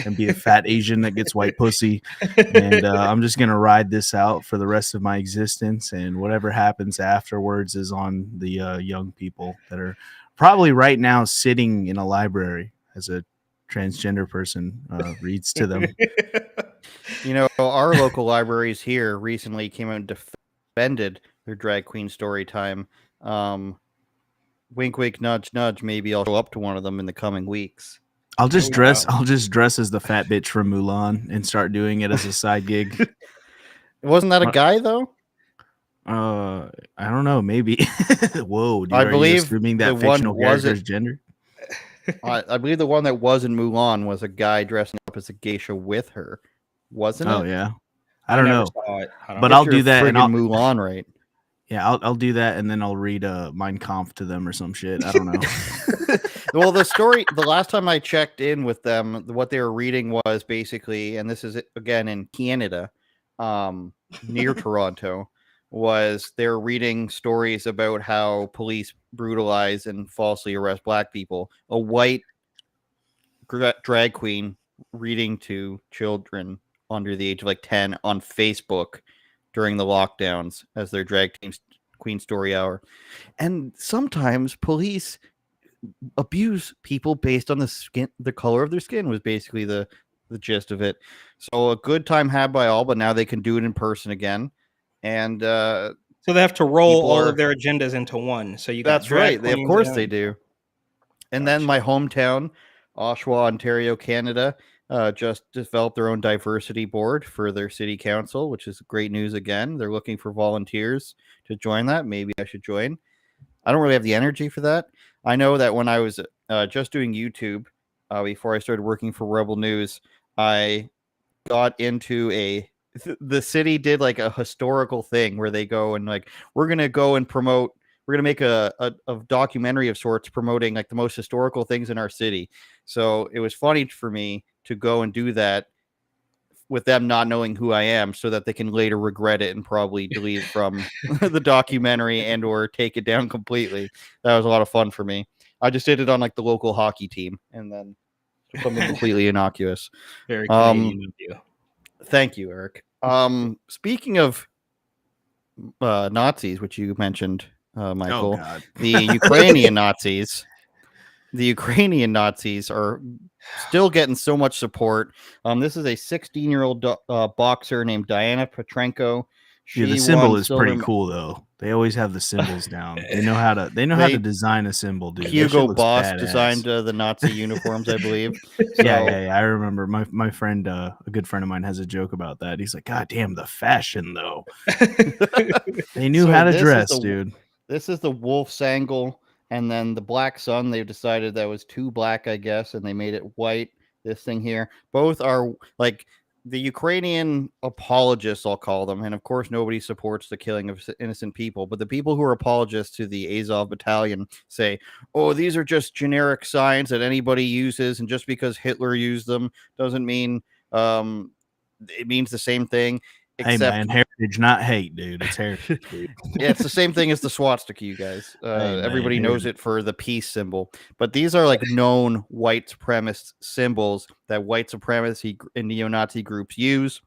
and be a fat Asian that gets white pussy. And I'm just going to ride this out for the rest of my existence. And whatever happens afterwards is on the young people that are probably right now sitting in a library as a transgender person reads to them. You know, our local libraries here recently came out and defended their drag queen story time. Wink, wink, nudge, nudge. Maybe I'll show up to one of them in the coming weeks. I'll just dress as the fat bitch from Mulan and start doing it as a side gig. Wasn't that a guy though? I don't know. Maybe. Whoa, dude, I believe assuming that fictional character's gender. I believe the one that was in Mulan was a guy dressing up as a geisha with her. Wasn't it? Oh yeah, I don't know, but I'll do that and I'll Mulan right. Yeah, I'll do that and then I'll read Mein Kampf to them or some shit. I don't know. Well, the last time I checked in with them, what they were reading was basically, and this is again in Canada, near Toronto, was they're reading stories about how police brutalize and falsely arrest black people. A white drag queen reading to children under the age of like 10 on Facebook during the lockdowns as their drag queen story hour. And sometimes police abuse people based on the color of their skin was basically the gist of it. So a good time had by all, but now they can do it in person again. And so they have to roll all of their agendas into one. So you got that's right. Of course they do. And then my hometown, Oshawa, Ontario, Canada, just developed their own diversity board for their city council, which is great news again. They're looking for volunteers to join that. Maybe I should join. I don't really have the energy for that. I know that when I was just doing YouTube before I started working for Rebel News, I got into the city did like a historical thing where they go and like, we're going to go and promote, we're going to make a documentary of sorts promoting like the most historical things in our city. So it was funny for me to go and do that with them not knowing who I am so that they can later regret it and probably delete it from the documentary and or take it down completely. That was a lot of fun for me. I just did it on like the local hockey team and then something completely innocuous. Very Canadian of you. Thank you, Eric. Speaking of Nazis, which you mentioned, Michael, the Ukrainian Nazis. The Ukrainian Nazis are still getting so much support. This is a 16-year-old boxer named Diana Petrenko. The symbol is pretty cool, though. They always have the symbols down. They know how to design a symbol, dude. Hugo Boss designed the Nazi uniforms, I believe. So, yeah. I remember my friend, a good friend of mine, has a joke about that. He's like, "God damn, the fashion, though." They knew how to dress, dude. This is the wolf's angle. And then the black sun, they've decided that was too black, I guess, and they made it white. This thing here. Both are like the Ukrainian apologists, I'll call them. And of course, nobody supports the killing of innocent people. But the people who are apologists to the Azov battalion say, oh, these are just generic signs that anybody uses. And just because Hitler used them doesn't mean it means the same thing. Hey man, heritage, not hate, dude. It's heritage, dude. Yeah, it's the same thing as the swastika, you guys. Everybody knows it for the peace symbol, but these are like known white supremacist symbols that white supremacy and neo-Nazi groups use.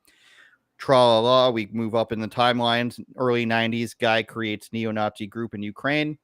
Tra-la-la, we move up in the timelines. Early 90s, guy creates neo-Nazi group in Ukraine,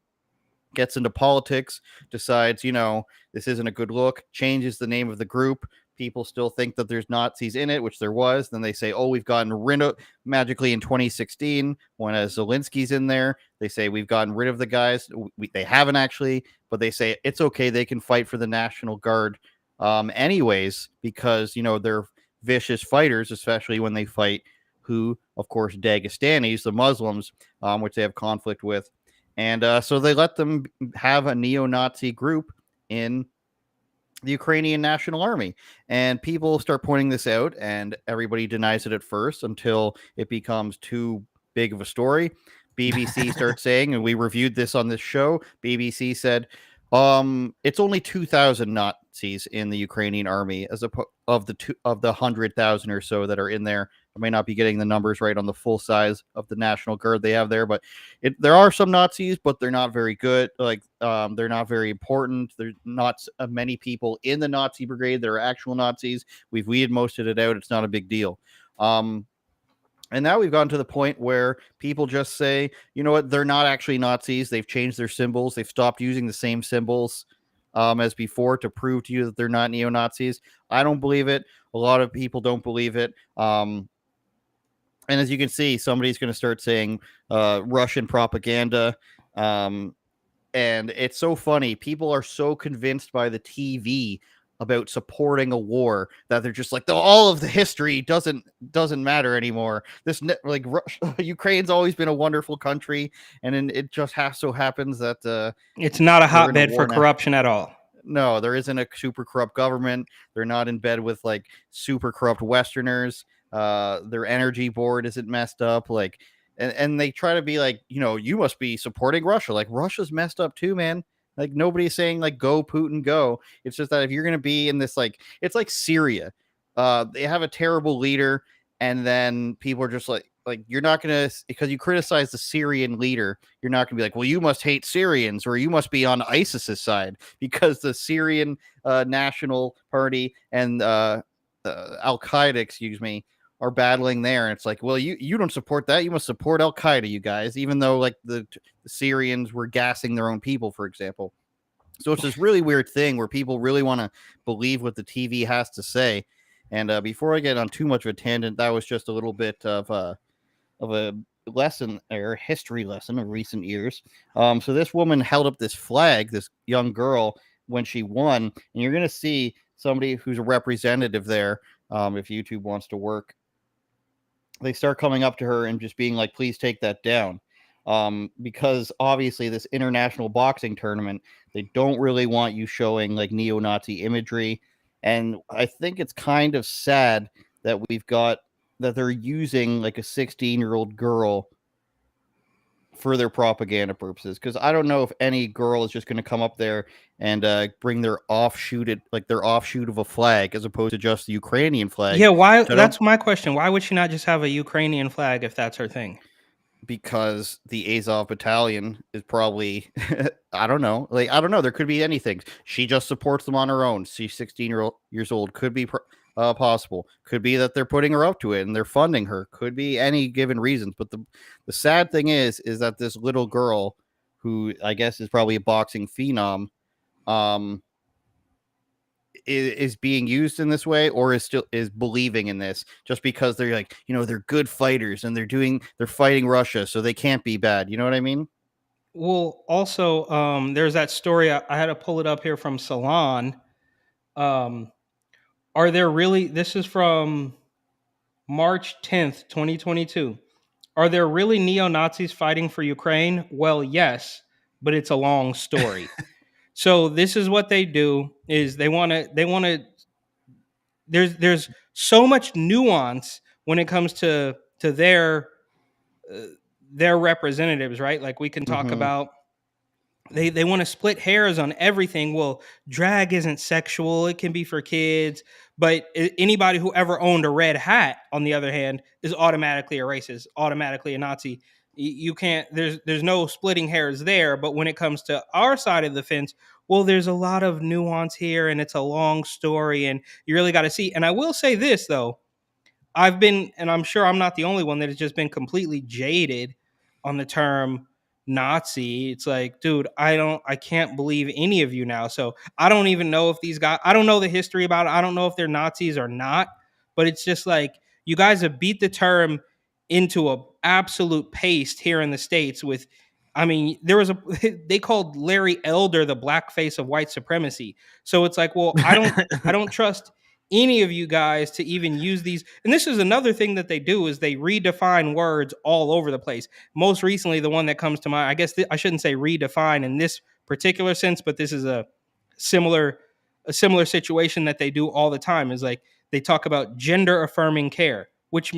gets into politics, decides, this isn't a good look, changes the name of the group. People still think that there's Nazis in it, which there was. Then they say, oh, we've gotten rid of magically in 2016 when Zelensky's in there. They say we've gotten rid of the guys. They haven't actually, but they say it's okay. They can fight for the National Guard anyways, because, they're vicious fighters, especially when they fight who, of course, Dagestanis, the Muslims, which they have conflict with. And so they let them have a neo-Nazi group in the Ukrainian National Army. And people start pointing this out, and everybody denies it at first until it becomes too big of a story. BBC starts saying, and we reviewed this on this show, BBC said, it's only 2,000 Nazis in the Ukrainian army of the 100,000 or so that are in there. I may not be getting the numbers right on the full size of the National Guard they have there, but there are some Nazis, but they're not very good. Like, they're not very important. There's not many people in the Nazi brigade that are actual Nazis. We've weeded most of it out. It's not a big deal. And now we've gotten to the point where people just say, you know what, they're not actually Nazis. They've changed their symbols. They've stopped using the same symbols as before to prove to you that they're not neo-Nazis. I don't believe it. A lot of people don't believe it. And as you can see, somebody's going to start saying Russian propaganda. And it's so funny. People are so convinced by the TV about supporting a war that they're just like, all of the history doesn't matter anymore. Ukraine's always been a wonderful country, and it just so happens that it's not a hotbed for corruption at all. No, there isn't a super corrupt government. They're not in bed with like super corrupt Westerners. Their energy board isn't messed up. Like, and they try to be like, you must be supporting Russia. Like, Russia's messed up too, man. Like, nobody's saying like go Putin go. It's just that if you're gonna be in this, like, it's like Syria. They have a terrible leader, and then people are just like you're not gonna, because you criticize the Syrian leader, you're not gonna be like, well, you must hate Syrians or you must be on ISIS's side, because the Syrian National Party and Al Qaeda, are battling there. And it's like, well, you don't support that. You must support Al Qaeda, you guys, even though like the Syrians were gassing their own people, for example. So it's this really weird thing where people really want to believe what the TV has to say. And before I get on too much of a tangent, that was just a little bit of a lesson, or history lesson of recent years. So this woman held up this flag, this young girl, when she won, and you're going to see somebody who's a representative there. If YouTube wants to work, they start coming up to her and just being like, please take that down. Because obviously this international boxing tournament, they don't really want you showing like neo-Nazi imagery. And I think it's kind of sad that that they're using like a 16-year-old girl for their propaganda purposes. Because I don't know if any girl is just going to come up there and bring their offshoot of a flag as opposed to just the Ukrainian flag. Yeah, why? That's my question. Why would she not just have a Ukrainian flag if that's her thing? Because the Azov battalion is probably, I don't know. There could be anything. She just supports them on her own. She's 16 years old. Could be possible. Could be that they're putting her up to it and they're funding her. Could be any given reasons. But the sad thing is that this little girl, who I guess is probably a boxing phenom, is being used in this way, or is believing in this just because they're like, they're good fighters and they're fighting Russia, so they can't be bad. You know what I mean? Well, also, there's that story. I had to pull it up here from Salon. Are there really, this is from March 10th, 2022. Are there really neo-Nazis fighting for Ukraine? Well, yes, but it's a long story. So this is what they do is they want to, there's so much nuance when it comes to their representatives, right? Like we can talk about they want to split hairs on everything. Well, drag isn't sexual; it can be for kids. But anybody who ever owned a red hat, on the other hand, is automatically a racist, automatically a Nazi. You can't. There's no splitting hairs there. But when it comes to our side of the fence, well, there's a lot of nuance here, and it's a long story, and you really got to see. And I will say this though. I've been, and I'm sure I'm not the only one that has just been completely jaded on the term Nazi. It's like, dude, I can't believe any of you now. So I don't even know if these guys, I don't know the history about it. I don't know if they're Nazis or not, but it's just like, you guys have beat the term into a absolute paste here in the States with, I mean, there was they called Larry Elder the blackface of white supremacy. So it's like, well, I don't trust any of you guys to even use these. And this is another thing that they do is they redefine words all over the place. Most recently, the one that comes to mind, I guess I shouldn't say redefine in this particular sense, but this is a similar situation that they do all the time, is like they talk about gender affirming care, which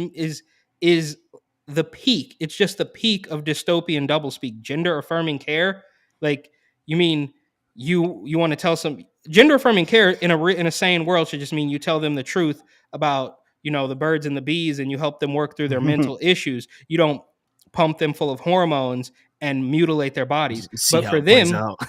is the peak. It's just the peak of dystopian doublespeak. Gender affirming care, like, you mean you want to tell some gender affirming care in a sane world should just mean you tell them the truth about, you know, the birds and the bees, and you help them work through their mental issues. You don't pump them full of hormones and mutilate their bodies. See But how for it plays them, out.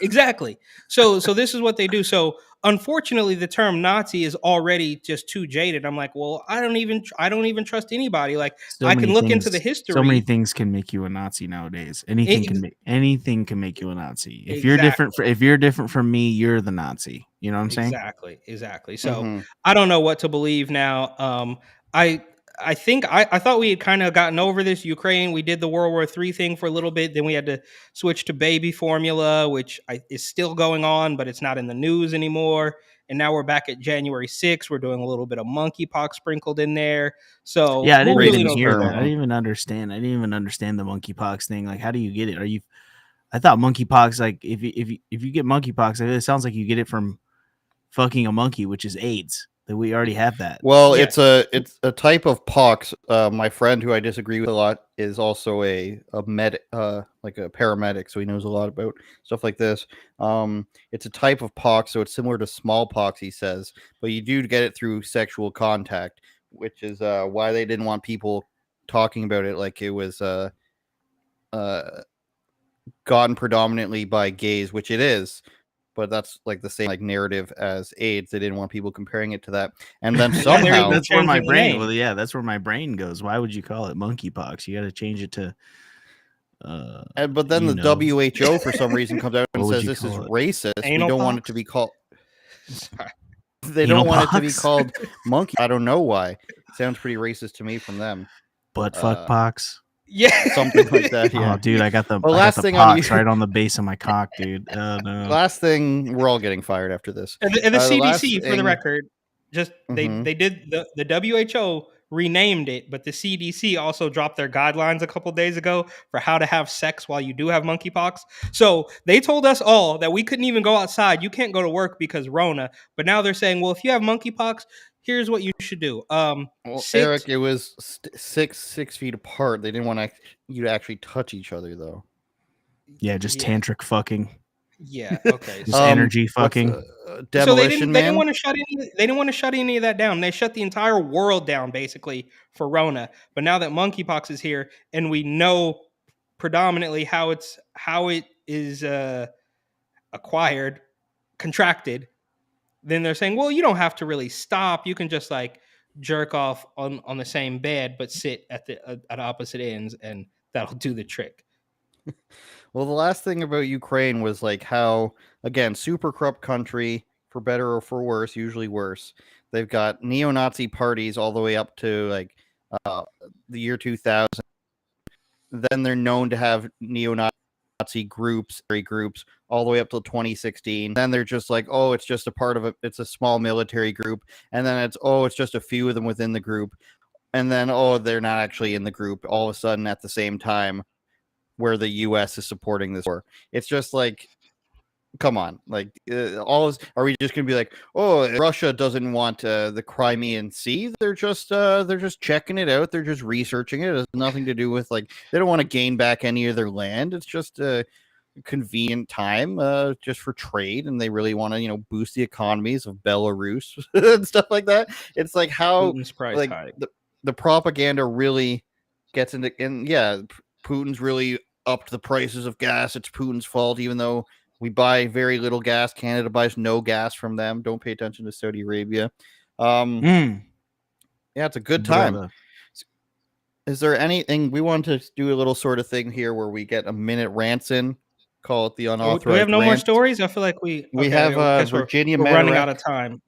exactly. So this is what they do. So unfortunately, the term Nazi is already just too jaded. I'm like, well, I don't even trust anybody. Like, I can look into the history. So many things can make you a Nazi nowadays. Anything can make you a Nazi. If you're different from me, you're the Nazi. You know what I'm saying? Exactly. So I don't know what to believe now. I think I thought we had kind of gotten over this. Ukraine, we did the World War III thing for a little bit. Then we had to switch to baby formula, which is still going on, but it's not in the news anymore. And now we're back at January 6th. We're doing a little bit of monkeypox sprinkled in there. So yeah, I didn't really even hear that. I didn't even understand the monkeypox thing. Like, how do you get it? I thought monkeypox, like if you get monkeypox, it sounds like you get it from fucking a monkey, which is AIDS. That we already have that. Well, yeah. It's a type of pox. My friend, who I disagree with a lot, is also a med, like a paramedic, so he knows a lot about stuff like this. It's a type of pox, so it's similar to smallpox, he says, but you do get it through sexual contact, which is why they didn't want people talking about it like it was gotten predominantly by gays, which it is. But that's like the same like narrative as AIDS. They didn't want people comparing it to that. And then somehow that's where my brain. Well, yeah, that's where my brain goes. Why would you call it monkeypox? You got to change it to. But then the WHO for some reason comes out and says this is racist. We don't want it to be called. They don't want it to be called monkey. I don't know why. It sounds pretty racist to me from them. Butt fuck pox. Yeah, something like that. Yeah. Oh, dude, I got the last thing pox right on the base of my cock, dude. Oh, no. Last thing, we're all getting fired after this. And the CDC, for the record, just they did the WHO renamed it, but the CDC also dropped their guidelines a couple days ago for how to have sex while you do have monkeypox. So they told us all that we couldn't even go outside. You can't go to work because Rona. But now they're saying, well, if you have monkeypox, here's what you should do. Well, Eric, it was 6 feet apart. They didn't want you to actually touch each other, though. Yeah, just tantric fucking. Yeah. Okay. Just energy fucking. So they didn't want to shut any. They didn't want to shut any of that down. They shut the entire world down basically for Rona. But now that monkeypox is here, and we know predominantly how it is contracted. Then they're saying, well, you don't have to really stop. You can just like jerk off on the same bed, but sit at opposite ends, and that'll do the trick. Well, the last thing about Ukraine was like how, again, super corrupt country, for better or for worse, usually worse. They've got neo-Nazi parties all the way up to like the year 2000. Then they're known to have neo-Nazi groups all the way up till 2016. Then they're just like, oh, it's just a part of it. It's a small military group. And then it's just a few of them within the group. And then, they're not actually in the group all of a sudden at the same time where the U.S. is supporting this war. It's just like, come on. Like, are we just going to be like, oh, Russia doesn't want the Crimean Sea? They're just checking it out. They're just researching it. It has nothing to do with, like, they don't want to gain back any of their land. It's just convenient time just for trade, and they really want to boost the economies of Belarus and stuff like that. It's like how Putin's price like hike. the propaganda really gets into, and yeah, Putin's really upped the prices of gas. It's Putin's fault, even though we buy very little gas. Canada buys no gas from them. Don't pay attention to Saudi Arabia. Yeah, it's a good time. Brother. Is there anything we want to do a little sort of thing here where we get a minute rants in? Call it the unauthorized. Do we have no more rant. stories? I feel like we have I guess Virginia we're man running out of time.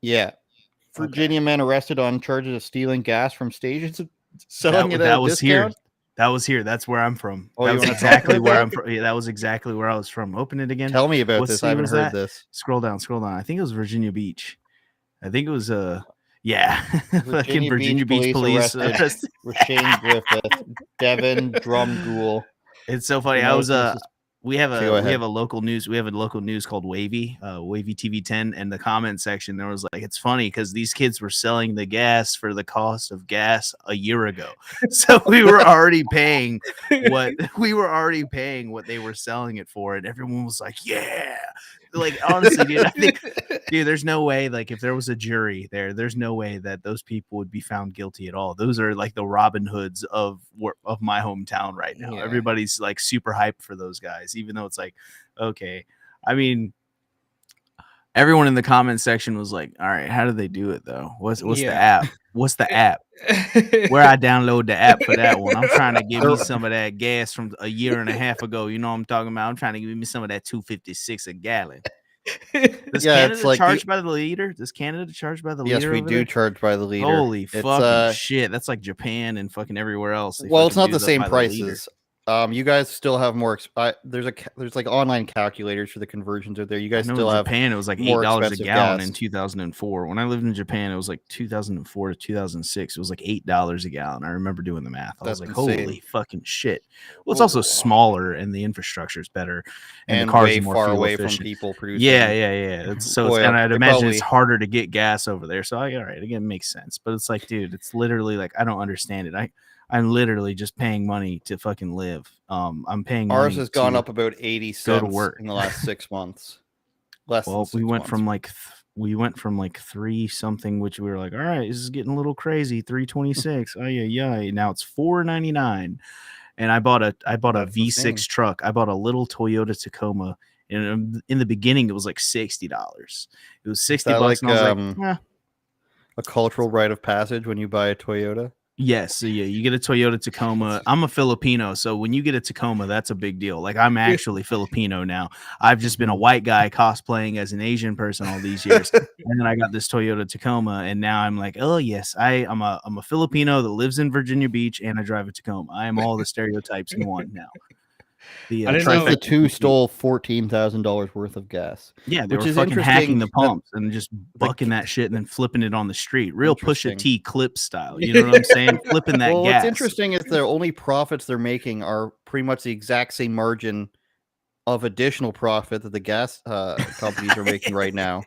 Yeah, Virginia man arrested on charges of stealing gas from stations, selling it at a discount. That was here. That's where I'm from. Oh, that you was wanna talk exactly about where that? I'm from. Yeah, that was exactly where I was from. Open it again. Tell me about What this. city I haven't was heard that? this. Scroll down. I think it was Virginia Beach. I think it was yeah. Fucking Virginia Beach police arrested Rashane Griffith, Devin Drumgoole. It's so funny. I was we have a local news called Wavy TV 10, and the comment section there was like, it's funny because these kids were selling the gas for the cost of gas a year ago, so we were already paying what they were selling it for, and everyone was like, yeah. Like, honestly, dude, I think, there's no way, like, if there was a jury there's no way that those people would be found guilty at all. Those are like the Robin Hoods of my hometown right now. Yeah. Everybody's like super hyped for those guys, even though it's like, okay, I mean, everyone in the comment section was like, all right, how do they do it though? What's the app? What's the app? Where I download the app for that one? I'm trying to give me some of that gas from a year and a half ago. You know what I'm talking about? I'm trying to give me some of that $2.56 a gallon. Does Canada charge by the liter? Does Canada charge by the liter? Yes, we do charge by the liter. Holy fucking shit! That's like Japan and fucking everywhere else. Well, it's not the same prices. You guys still have more. There's like online calculators for the conversions out there. You guys still have. Japan, it was like $8 a gallon in 2004. When I lived in Japan, it was like 2004 to 2006. It was like $8 a gallon. I remember doing the math. I was like, insane. Holy fucking shit! Well, it's also smaller and the infrastructure is better, and the cars are more far away from people producing. Yeah. And I'd imagine it's harder to get gas over there. So all right, again, it makes sense. But it's like, dude, it's literally like I don't understand it. I'm literally just paying money to fucking live. I'm paying. Ours has gone up about 80 cents to work in the last 6 months. We went from like 3 something, which we were like, all right, this is getting a little crazy. 326. Oh yeah. Now it's $4.99. And I bought a V6 insane. Truck. I bought a little Toyota Tacoma. And in the beginning, it was like $60. It was $60. Like, and I was like, a cultural rite of passage when you buy a Toyota. Yes, so yeah, you get a Toyota Tacoma. I'm a Filipino, so when you get a Tacoma, that's a big deal. Like, I'm actually Filipino now. I've just been a white guy cosplaying as an Asian person all these years, and then I got this Toyota Tacoma, and now I'm like, oh yes, I'm a Filipino that lives in Virginia Beach, and I drive a Tacoma. I am all the stereotypes in one now. The two stole $14,000 worth of gas. Yeah, which is fucking hacking the pumps and just bucking that shit and then flipping it on the street, real Pusha T clip style. You know what I'm saying? Flipping that gas. What's interesting is the only profits they're making are pretty much the exact same margin of additional profit that the gas companies are making right now.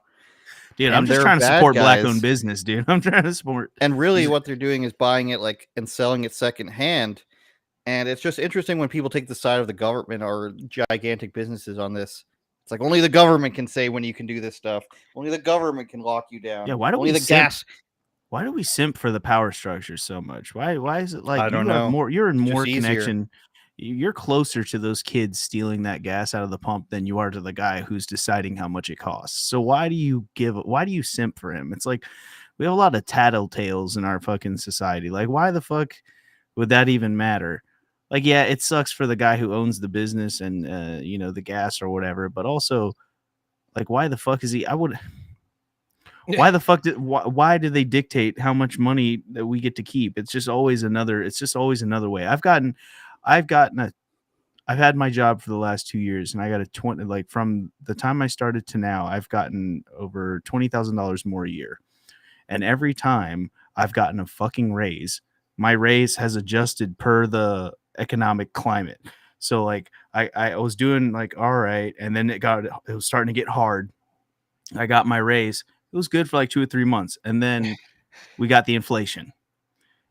Dude, I'm just trying to support black-owned business, dude. I'm trying to support. And really, what they're doing is buying it and selling it secondhand. And it's just interesting when people take the side of the government or gigantic businesses on this. It's like only the government can say when you can do this stuff. Only the government can lock you down. Yeah, why do we simp for the power structure so much? Why is it like I don't know. You're in more connection. You're closer to those kids stealing that gas out of the pump than you are to the guy who's deciding how much it costs. So why do you simp for him? It's like we have a lot of tattletales in our fucking society. Like, why the fuck would that even matter? Like, yeah, it sucks for the guy who owns the business and, the gas or whatever. But also, like, why the fuck is he? Why the fuck why did they dictate how much money that we get to keep? It's just always another way. I've had my job for the last 2 years, and I got a 20, like from the time I started to now, I've gotten over $20,000 more a year. And every time I've gotten a fucking raise, my raise has adjusted per the economic climate. So like I was doing like all right, and then it was starting to get hard. I got my raise. It was good for like 2 or 3 months, and then we got the inflation,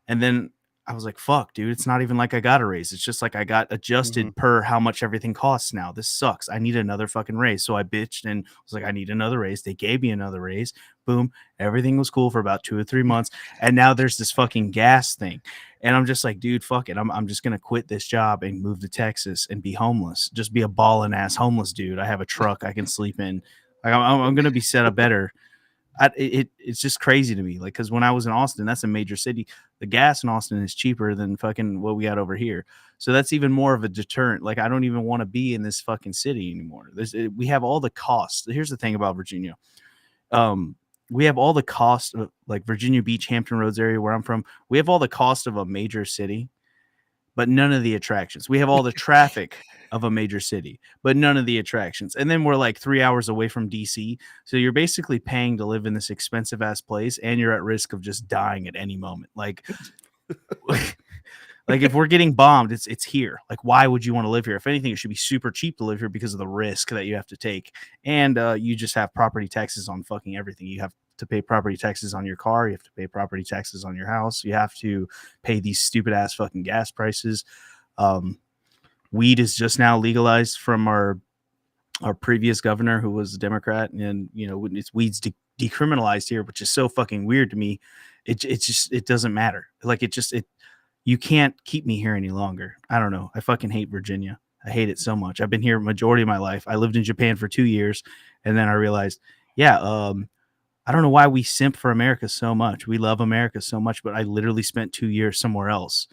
and then I was like, fuck, dude, it's not even like I got a raise. It's just like I got adjusted per how much everything costs now. This sucks. I need another fucking raise. So I bitched and was like, I need another raise. They gave me another raise. Boom. Everything was cool for about 2 or 3 months. And now there's this fucking gas thing. And I'm just like, dude, fuck it. I'm just going to quit this job and move to Texas and be homeless. Just be a ballin' ass homeless dude. I have a truck I can sleep in. Like, I'm going to be set up better. It's just crazy to me, like, because when I was in Austin, that's a major city, the gas in Austin is cheaper than fucking what we got over here, so that's even more of a deterrent. Like, I don't even want to be in this fucking city anymore. We have all the costs. Here's the thing about Virginia. We have all the cost of, like, Virginia Beach, Hampton Roads area where I'm from, we have all the cost of a major city, but none of the attractions. We have all the traffic of a major city, but none of the attractions. And then we're like 3 hours away from DC. So you're basically paying to live in this expensive ass place, and you're at risk of just dying at any moment. Like, like if we're getting bombed, it's here. Like, why would you want to live here? If anything, it should be super cheap to live here because of the risk that you have to take. And you just have property taxes on fucking everything. You have to pay property taxes on your car. You have to pay property taxes on your house. You have to pay these stupid ass fucking gas prices. Weed is just now legalized from our previous governor, who was a Democrat, and weed's decriminalized here, which is so fucking weird to me. It doesn't matter. Like, you can't keep me here any longer. I don't know. I fucking hate Virginia. I hate it so much. I've been here majority of my life. I lived in Japan for 2 years, and then I realized, I don't know why we simp for America so much. We love America so much, but I literally spent 2 years somewhere else,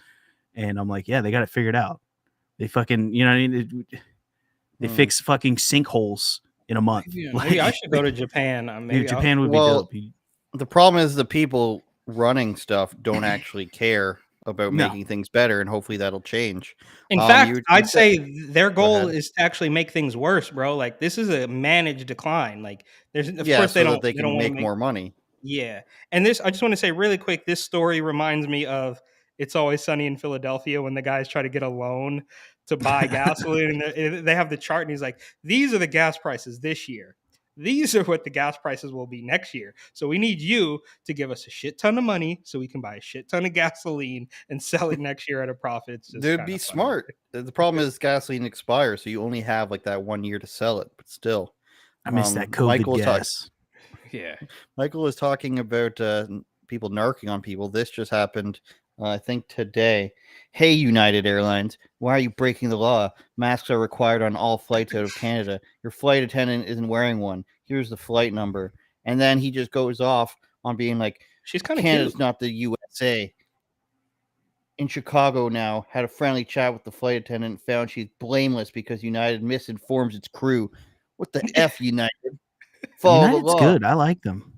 and I'm like, yeah, they got it figured out. They fucking, they fix fucking sinkholes in a month. Yeah, maybe I should go to Japan. Japan would be dope. The problem is the people running stuff don't actually care about making things better, and hopefully that'll change. In fact, I'd say their goal is to actually make things worse, bro. Like, this is a managed decline. Like, there's of course they don't make more money. Yeah, and I just want to say really quick, this story reminds me of It's Always Sunny in Philadelphia, when the guys try to get a loan to buy gasoline, and they have the chart, and he's like, these are the gas prices this year. These are what the gas prices will be next year. So we need you to give us a shit ton of money so we can buy a shit ton of gasoline and sell it next year at a profit. Dude, be smart. The problem is gasoline expires, so you only have like that 1 year to sell it. But still, I miss that COVID gas. Yeah, Michael was talking about people narking on people. This just happened, I think, today. Hey, United Airlines, why are you breaking the law? Masks are required on all flights out of Canada. Your flight attendant isn't wearing one. Here's the flight number. And then he just goes off on being like, she's kind of Canada's not the USA. In Chicago now, had a friendly chat with the flight attendant and found she's blameless because United misinforms its crew. What the F, United? Follow the law. Good. I like them.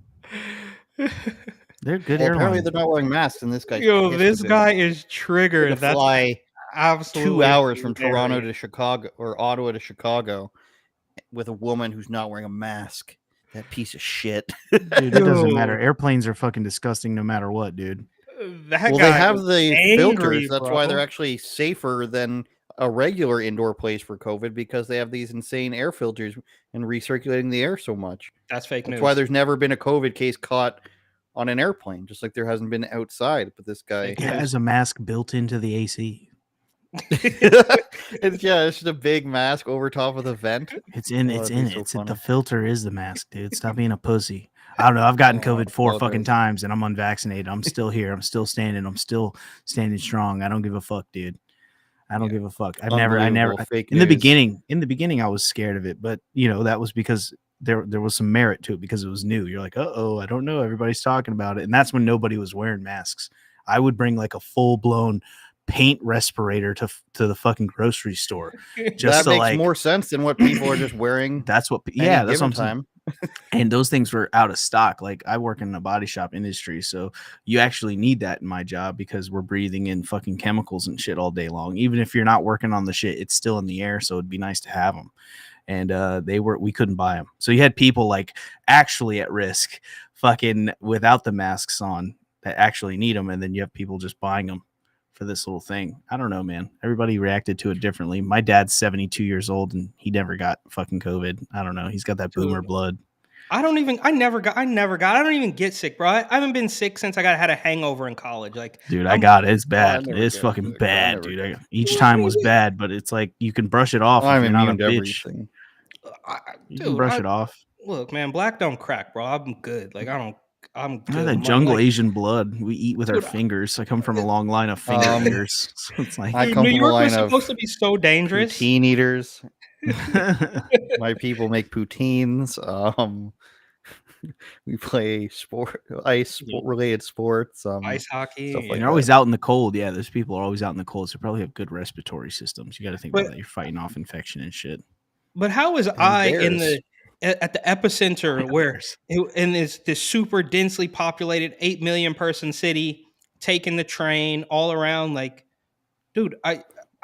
They're good. Well, apparently they're not wearing masks, and this guy. This guy is triggered. That's fly absolutely 2 hours from Toronto to Chicago or Ottawa to Chicago with a woman who's not wearing a mask. That piece of shit. Dude, it doesn't matter. Airplanes are fucking disgusting no matter what, dude. They have the filters. That's why they're actually safer than a regular indoor place for COVID, because they have these insane air filters and recirculating the air so much. That's fake news. That's why there's never been a COVID case caught on an airplane, just like there hasn't been outside. But this guy it has a mask built into the AC. It's just a big mask over top of the vent. It's the filter is the mask, dude. Stop being a pussy. I don't know. I've gotten COVID 4 fucking times, and I'm unvaccinated. I'm still here. I'm still standing. I'm still standing strong. I don't give a fuck, dude. I don't give a fuck. I never in the beginning I was scared of it, but that was because there was some merit to it because it was new. You're like, I don't know. Everybody's talking about it. And that's when nobody was wearing masks. I would bring like a full blown paint respirator to the fucking grocery store. Just that makes more sense than what people are just wearing. That's what what I'm saying. And those things were out of stock. Like, I work in the body shop industry, so you actually need that in my job because we're breathing in fucking chemicals and shit all day long. Even if you're not working on the shit, it's still in the air, so it'd be nice to have them. And we couldn't buy them. So you had people like actually at risk fucking without the masks on that actually need them, and then you have people just buying them for this little thing. I don't know, man. Everybody reacted to it differently. My dad's 72 years old and he never got fucking COVID. I don't know. He's got that boomer blood. I don't even get sick, bro. I haven't been sick since I had a hangover in college. Like, Dude, I got it. It's I bad. never It's get fucking sick. I bad, never dude. get Each time was bad, but it's like you can brush it off if I'm you're not a immune to bitch. everything. You can brush it off. Look, man, black don't crack, bro. I'm good. Like, I'm I good. have that jungle Asian blood. We eat with our Dude, fingers. I come from a long line of finger eaters. So it's like I Dude, come New from a York was line of supposed to be so dangerous. poutine eaters. My people make poutines. We play related sports. Ice hockey. Stuff like you're always out in the cold. Yeah, those people are always out in the cold, so probably have good respiratory systems. You got to think about that. You're fighting off infection and shit. But how was I at the epicenter where in this super densely populated 8 million person city, taking the train all around? Like, dude, I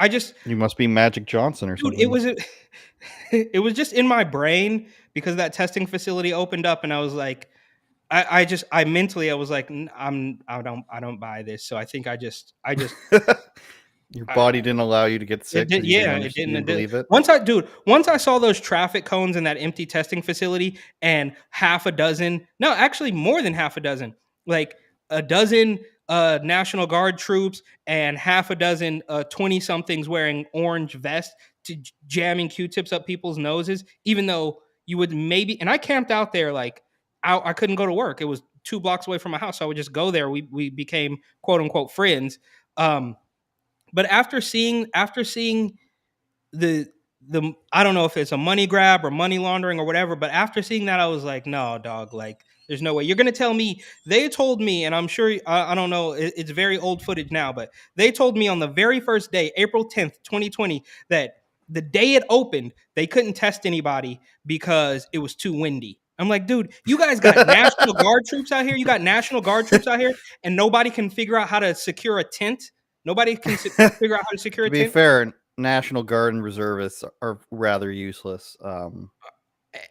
just You must be Magic Johnson or something. It was just in my brain because that testing facility opened up, and I was like, I mentally was like, I don't buy this. So I think I just Your body didn't allow you to get sick. It Didn't didn't believe it. Once I saw those traffic cones in that empty testing facility, and actually more than half a dozen, like a dozen National Guard troops and half a dozen 20-somethings wearing orange vests jamming Q-tips up people's noses, even though you would maybe, and I camped out there, like I couldn't go to work. It was 2 blocks away from my house. So I would just go there. We became quote unquote friends. But after seeing the I don't know if it's a money grab or money laundering or whatever, but after seeing that, I was like, no, dog, like there's no way. You're going to tell me, they told me, and I'm sure, I don't know, it's very old footage now, but they told me on the very first day, April 10th, 2020, that the day it opened, they couldn't test anybody because it was too windy. I'm like, dude, you guys got National Guard troops out here. You got National Guard troops out here, and nobody can figure out how to secure a tent. Nobody can figure out how to secure a tent. To be fair, National Guard and reservists are rather useless. And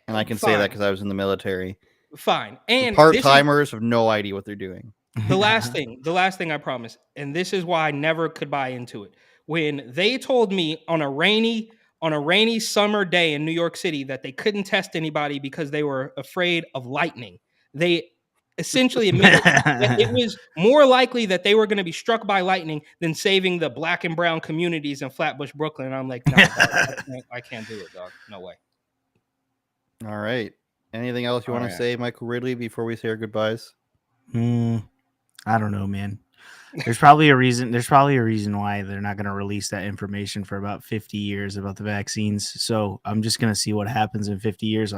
I can say that because I was in the military. Fine. And part-timers have no idea what they're doing. The last thing I promise, and this is why I never could buy into it. When they told me on a rainy summer day in New York City that they couldn't test anybody because they were afraid of lightning, they essentially admitted that it was more likely that they were going to be struck by lightning than saving the black and brown communities in Flatbush, Brooklyn. And I'm like, no, dog, I can't do it, dog. No way. All right. Anything else you want to say, Michael Ridley, before we say our goodbyes? I don't know, man. There's probably a reason. There's probably a reason why they're not going to release that information for about 50 years about the vaccines. So I'm just going to see what happens in 50 years.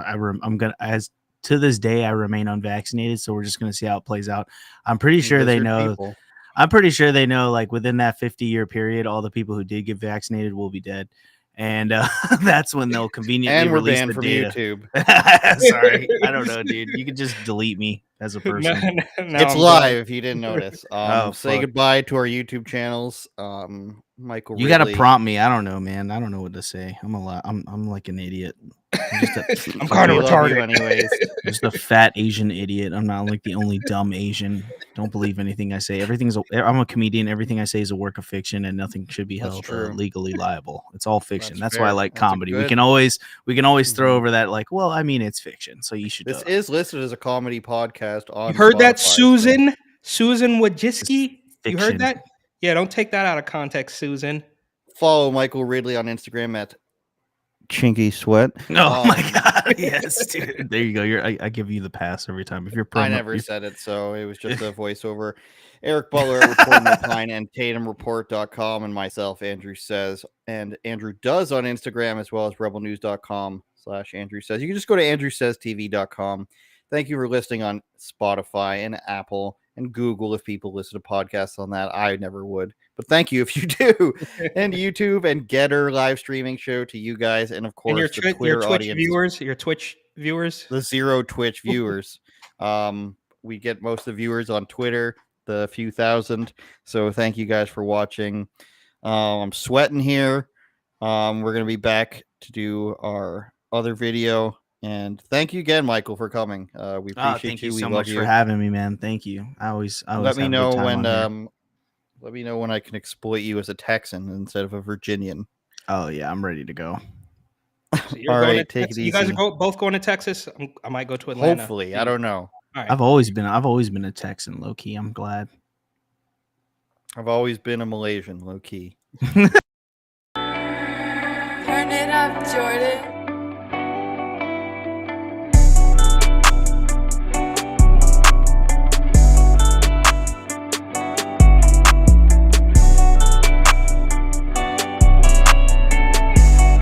To this day, I remain unvaccinated. So we're just going to see how it plays out. I'm pretty sure they know. People. I'm pretty sure they know, like within that 50-year period, all the people who did get vaccinated will be dead. And that's when they'll conveniently release the data. YouTube. Sorry, I don't know, dude. You can just delete me as a person. It's live if you didn't notice. Say goodbye to our YouTube channels. Michael Ridley. You got to prompt me. I don't know, man. I don't know what to say. I'm like an idiot. I'm kind of retarded. Anyways, just a fat Asian idiot. I'm not like the only dumb Asian. Don't believe anything I say. I'm a comedian. Everything I say is a work of fiction, and nothing should be held legally liable. It's all fiction. That's why I like comedy. We can always throw over that, like, well, I mean, it's fiction, so you should. This is listed as a comedy podcast on. You heard Spotify, that, Susan Wojcicki? You heard that? Yeah, don't take that out of context, Susan. Follow Michael Ridley on Instagram at Chinky Sweat. Oh my god, yes, dude. There you go. I give you the pass every time. If you're I never said it, so it was just a voiceover. Eric Butler at Report and Opine and TatumReport.com, and myself, Andrew Says, and Andrew Does on Instagram, as well as rebelnews.com/Andrew Says. You can just go to AndrewSaysTV.com. Thank you for listening on Spotify and Apple and Google if people listen to podcasts on that. I never would, but thank you if you do. And YouTube and Getter live streaming show to you guys, and of course and the Twitter audience, your Twitch viewers, the 0 Twitch viewers. We get most of the viewers on Twitter, the few thousand. So thank you guys for watching. I'm sweating here. We're gonna be back to do our other video. And thank you again, Michael, for coming. We appreciate thank you we so love much for having me, man. Thank you. I always let me know when I can exploit you as a Texan instead of a Virginian. Oh yeah, I'm ready to go. So you're All going right, to take Texas. it You guys easy. are both going to Texas. I might go to Atlanta. Hopefully, I don't know. All right. I've always been a Texan, low key. I'm glad. I've always been a Malaysian, low key. Turn it up, Jordan.